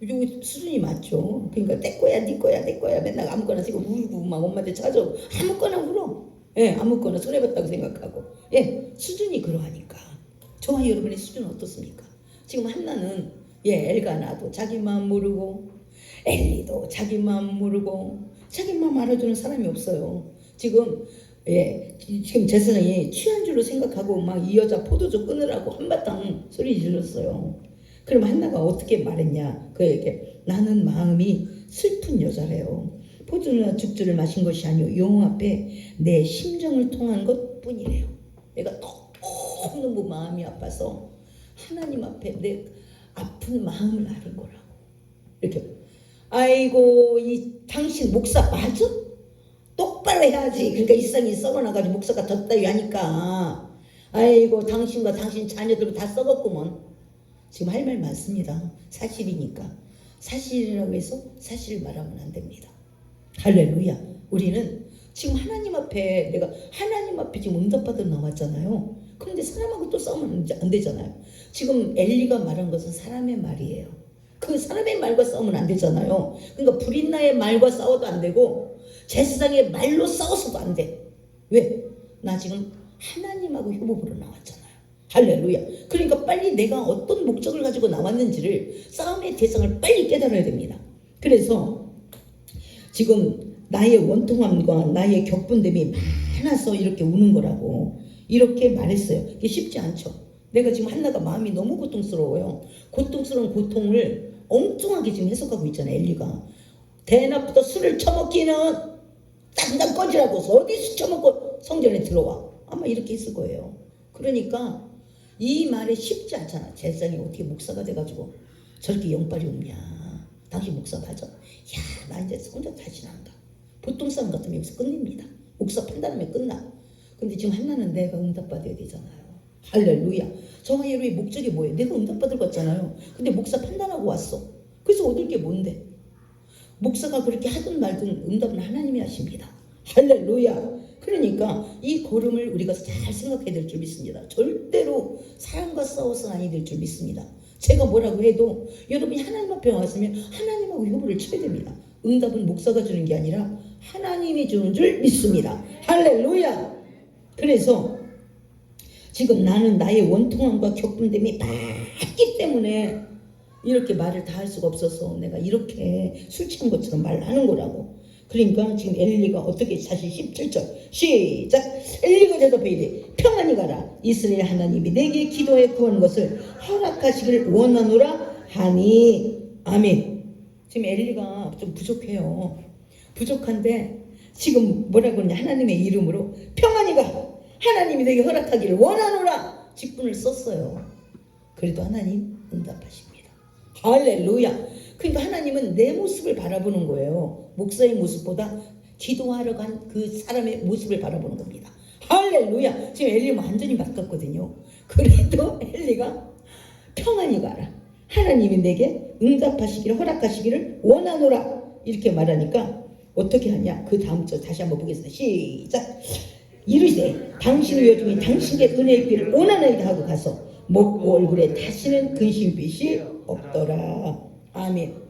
여기 수준이 맞죠. 그러니까 내 거야 네 거야 내 거야 맨날 아무거나 쓰고 울고 막 엄마한테 찾아오고 아무거나 울어. 예, 아무거나 손해봤다고 생각하고. 예, 수준이 그러하니까. 저와 여러분의 수준은 어떻습니까? 지금 한나는 엘가나도 자기 마음 모르고 엘리도 자기 마음 모르고 자기 마음 알아주는 사람이 없어요. 지금 제사장이 취한 줄로 생각하고 막 이 여자 포도주 끊으라고 한바탕 소리 질렀어요. 그럼 한나가 어떻게 말했냐? 그에게 나는 마음이 슬픈 여자래요. 포도주나 죽주를 마신 것이 아니오 영호 앞에 내 심정을 통한 것뿐이래요. 내가 너무 마음이 아파서 하나님 앞에 내 아픈 마음을 아는 거라고. 이렇게 아이고 이 당신 목사 맞아? 똑바로 해야지. 그러니까 이상이 썩어나가지고 목사가 덧다위 하니까 아이고 당신과 당신 자녀들 다 썩었구먼. 지금 할 말 많습니다. 사실이니까. 사실이라고 해서 사실을 말하면 안 됩니다. 할렐루야. 우리는 지금 하나님 앞에 내가 하나님 앞에 지금 응답받으러 나왔잖아요. 그런데 사람하고 또 싸우면 안 되잖아요. 지금 엘리가 말한 것은 사람의 말이에요. 그 사람의 말과 싸우면 안 되잖아요. 그러니까 불인나의 말과 싸워도 안 되고 제사장의 말로 싸워서도 안 돼. 왜? 나 지금 하나님하고 협업으로 나왔잖아요. 할렐루야. 그러니까 빨리 내가 어떤 목적을 가지고 나왔는지를 싸움의 대상을 빨리 깨달아야 됩니다. 그래서 지금 나의 원통함과 나의 격분됨이 많아서 이렇게 우는 거라고 이렇게 말했어요. 이게 쉽지 않죠. 내가 지금 한나가 마음이 너무 고통스러워요. 고통스러운 고통을 엉뚱하게 지금 해석하고 있잖아요. 엘리가 대낮부터 술을 처먹기는 당장 꺼지라고 어디 술 처먹고 성전에 들어와. 아마 이렇게 했을 거예요. 그러니까 이 말이 쉽지 않잖아. 제사장이 어떻게 목사가 돼가지고 저렇게 영빨이 없냐. 당신 목사 맞아? 야, 나 이제 성전 다시 안 가. 보통 사람 같으면 여기서 끝냅니다. 목사 판단하면 끝나. 근데 지금 한나는 내가 응답받아야 되잖아요. 할렐루야. 저와 여러분의 목적이 뭐예요? 내가 응답받을 거잖아요. 근데 목사 판단하고 왔어. 그래서 얻을 게 뭔데? 목사가 그렇게 하든 말든 응답은 하나님이 하십니다. 할렐루야. 그러니까 이 걸음을 우리가 잘 생각해야 될 줄 믿습니다. 절대로 사람과 싸워서는 아니 될 줄 믿습니다. 제가 뭐라고 해도 여러분이 하나님 앞에 왔으면 하나님하고 협의를 쳐야 됩니다. 응답은 목사가 주는 게 아니라 하나님이 주는 줄 믿습니다. 할렐루야. 그래서 지금 나는 나의 원통함과 격분됨이 많기 때문에 이렇게 말을 다 할 수가 없어서 내가 이렇게 술 취한 것처럼 말을 하는 거라고. 그러니까 지금 엘리가 어떻게 다시 17절 시작. 엘리가 대답해 이르되 평안히 가라. 이스라엘 하나님이 내게 기도에 구하는 것을 허락하시기를 원하노라 하니. 아멘. 지금 엘리가 좀 부족해요. 부족한데 지금 뭐라고 그러냐. 하나님의 이름으로 평안히 가. 하나님이 내게 허락하기를 원하노라. 직분을 썼어요. 그래도 하나님 응답하십니다. 할렐루야. 그러니까 하나님은 내 모습을 바라보는 거예요. 목사의 모습보다 기도하러 간 그 사람의 모습을 바라보는 겁니다. 할렐루야. 지금 엘리 완전히 바꿨거든요. 그래도 엘리가 평안히 가라. 하나님이 내게 응답하시기를 허락하시기를 원하노라. 이렇게 말하니까 어떻게 하냐. 그 다음 절 다시 한번 보겠습니다. 시작. 이르시되 당신의 여종이 당신께 은혜의 빛을 원하나이다 하고 가서 먹고 얼굴에 다시는 근심빛이 없더라. 아멘.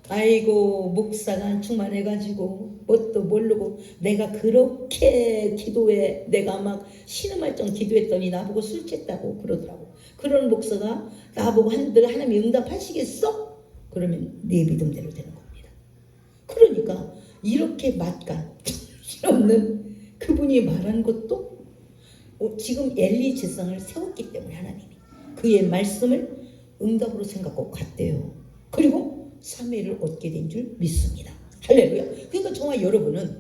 아이고 목사가 충만해가지고 뭣도 모르고 내가 그렇게 기도해 내가 막 신음할 정도 기도했더니 나보고 술 쨌다고 그러더라고. 그런 목사가 나보고 한들 하나님이 응답하시겠어? 그러면 네 믿음대로 되는 겁니다. 그러니까 이렇게 맛간 정신없는 그분이 말한 것도 지금 엘리 제사장을 세웠기 때문에 하나님이 그의 말씀을 응답으로 생각하고 갔대요. 그리고 3회를 얻게 된 줄 믿습니다. 할렐루야. 그러니까 저와 여러분은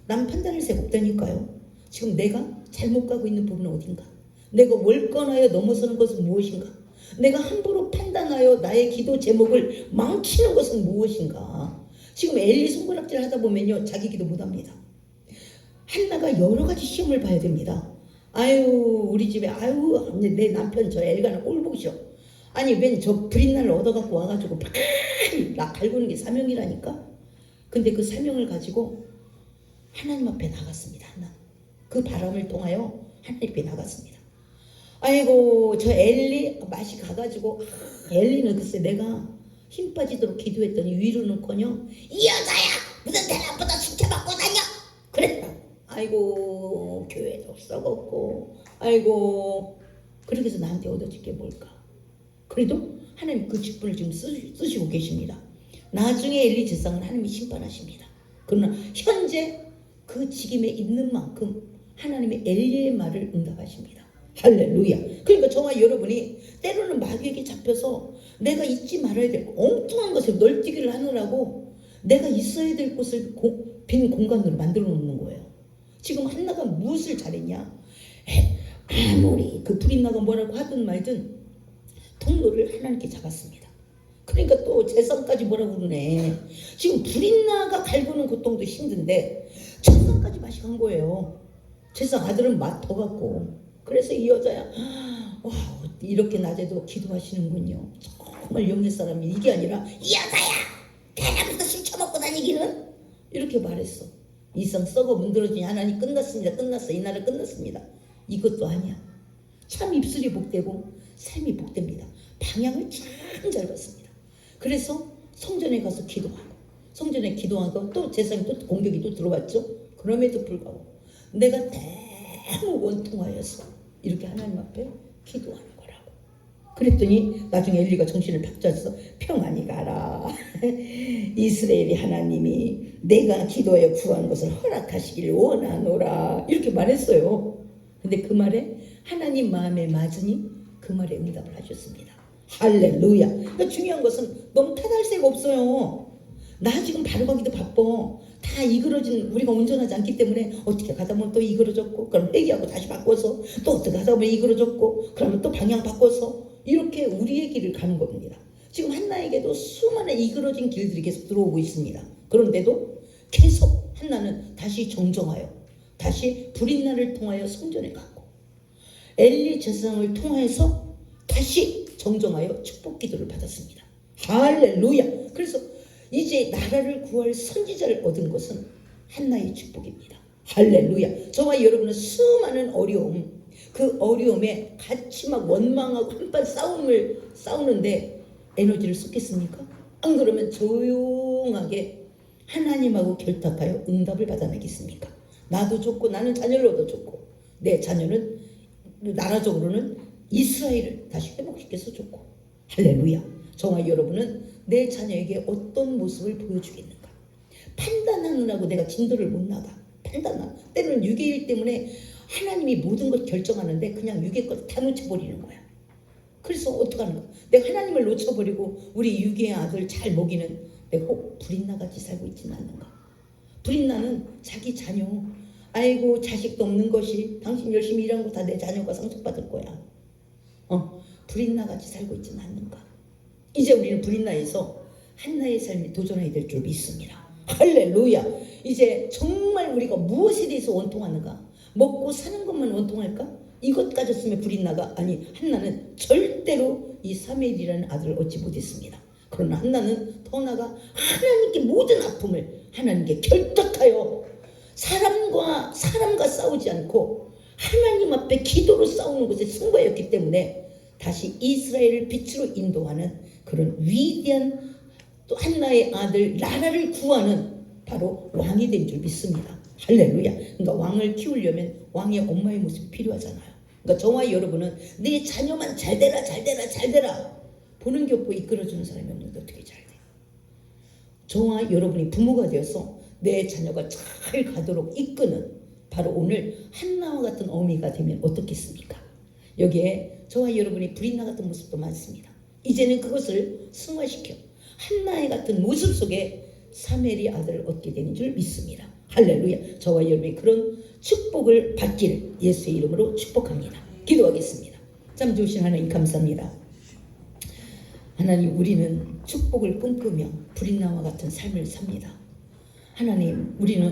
남 판단할 새가 없다니까요. 지금 내가 잘못 가고 있는 부분은 어딘가? 내가 월권하여 넘어서는 것은 무엇인가? 내가 함부로 판단하여 나의 기도 제목을 망치는 것은 무엇인가? 지금 엘리 손가락질 하다 보면요 자기 기도 못합니다. 한나가 여러 가지 시험을 봐야 됩니다. 아유 우리 집에 아유 내 남편 저 엘가나 꼴 보기 싫어. 아니 웬 저 불인날을 얻어갖고 와가지고 나 갈구는 게 사명이라니까. 근데 그 사명을 가지고 하나님 앞에 나갔습니다. 하나. 그 바람을 통하여 하나님 앞에 나갔습니다. 아이고 저 엘리 맛이 가가지고 엘리는 글쎄 내가 힘 빠지도록 기도했더니 위로는커녕 이 여자야 무슨 대낮보다 숙제받고 다녀 그랬다. 아이고 교회도 썩었고 아이고 그렇게 해서 나한테 얻어질 게 뭘까. 그래도 하나님 그 직분을 지금 쓰시고 계십니다. 나중에 엘리 제사장은 하나님이 심판하십니다. 그러나 현재 그 직임에 있는 만큼 하나님의 엘리의 말을 응답하십니다. 할렐루야. 그러니까 저와 여러분이 때로는 마귀에게 잡혀서 내가 잊지 말아야 될 엉뚱한 것을 널뛰기를 하느라고 내가 있어야 될 곳을 빈 공간으로 만들어 놓는 거예요. 지금 한나가 무엇을 잘했냐? 아무리 그 브린나가 뭐라고 하든 말든 통로를 하나님께 잡았습니다. 그러니까 또 재산까지 뭐라고 그러네. 지금 브린나가 갈구는 고통도 힘든데 재산까지 맛이 간 거예요. 재산 아들은 맛 더 갖고. 그래서 이 여자야, 와, 이렇게 낮에도 기도하시는군요. 정말 영의 사람이. 이게 아니라 이 여자야, 대낮부터 술 처먹고 다니기는, 이렇게 말했어. 이상 썩어 문드러지니 하나님 끝났습니다. 끝났어. 이 나라 끝났습니다. 이것도 아니야. 참 입술이 복되고 삶이 복됩니다. 방향을 참 잘 봤습니다. 그래서 성전에 가서 기도하고, 성전에 기도하고 또 재상이 또 공격이 또 들어왔죠. 그럼에도 불구하고 내가 너무 원통하여서 이렇게 하나님 앞에 기도하는 거라고. 그랬더니 나중에 엘리가 정신을 팍 잡아서 평안히 가라. 이스라엘의 하나님이 내가 기도하여 구한 것을 허락하시기를 원하노라. 이렇게 말했어요. 근데 그 말에 하나님 마음에 맞으니 그 말에 응답을 하셨습니다. 할렐루야. 그러니까 중요한 것은 너무 탓할 새가 없어요. 나 지금 바로 가기도 바빠. 다 이그러진, 우리가 온전하지 않기 때문에 어떻게 가다 보면 또 이그러졌고, 그럼 회개하고 다시 바꿔서 또 어떻게 하다 보면 이그러졌고, 그러면 또 방향 바꿔서 이렇게 우리의 길을 가는 겁니다. 지금 한나에게도 수많은 이그러진 길들이 계속 들어오고 있습니다. 그런데도 계속 한나는 다시 정정하여 다시 브린나를 통하여 성전에 갔고, 엘리 제사장을 통하여서 다시 정정하여 축복 기도를 받았습니다. 할렐루야. 그래서 이제 나라를 구할 선지자를 얻은 것은 한나의 축복입니다. 할렐루야. 저와 여러분은 수많은 어려움, 그 어려움에 같이 막 원망하고 한판 싸우는데 에너지를 쏟겠습니까? 안 그러면 조용하게 하나님하고 결탁하여 응답을 받아내겠습니까? 나도 좋고, 나는 자녀를 얻어줬고, 내 자녀는 나라적으로는 이스라엘을 다시 회복시켜서 좋고. 할렐루야. 저와 여러분은 내 자녀에게 어떤 모습을 보여주겠는가? 판단하느라고 내가 진도를 못 나가. 때로는 유괴일 때문에 하나님이 모든 것 결정하는데 그냥 유괴 것 다 놓쳐버리는 거야. 그래서 어떡하는가? 내가 하나님을 놓쳐버리고 우리 유괴의 아들 잘 먹이는 내가 혹 브린나같이 살고 있지는 않는가? 브린나는 자기 자녀, 아이고 자식도 없는 것이 당신 열심히 일한 거 다 내 자녀가 상속받을 거야. 브린나같이 살고 있지는 않는가? 이제 우리는 브린나에서 한나의 삶에 도전해야 될 줄 믿습니다. 할렐루야. 이제 정말 우리가 무엇에 대해서 원통하는가? 먹고 사는 것만 원통할까? 이것 가졌으면 브린나가, 아니 한나는 절대로 이 사무엘이라는 아들을 얻지 못했습니다. 그러나 한나는 더 나아가 하나님께 모든 아픔을 하나님께 결탁하여 사람과 싸우지 않고 하나님 앞에 기도로 싸우는 것에 승부하였기 때문에 다시 이스라엘을 빛으로 인도하는 그런 위대한 또 한나의 아들 나라를 구하는 바로 왕이 된 줄 믿습니다. 할렐루야. 그러니까 왕을 키우려면 왕의 엄마의 모습이 필요하잖아요. 그러니까 저와 여러분은 내 자녀만 잘되라 보는 게 없고 이끌어주는 사람이 없는데 어떻게 잘 돼? 저와 여러분이 부모가 되어서 내 자녀가 잘 가도록 이끄는 바로 오늘 한나와 같은 어미가 되면 어떻겠습니까? 여기에 저와 여러분이 브린나 같은 모습도 많습니다. 이제는 그것을 승화시켜 한나의 같은 모습 속에 사무엘의 아들을 얻게 되는 줄 믿습니다. 할렐루야. 저와 여러분이 그런 축복을 받기를 예수의 이름으로 축복합니다. 기도하겠습니다. 참 좋으신 하나님 감사합니다. 하나님, 우리는 축복을 꿈꾸며 브린나와 같은 삶을 삽니다. 하나님, 우리는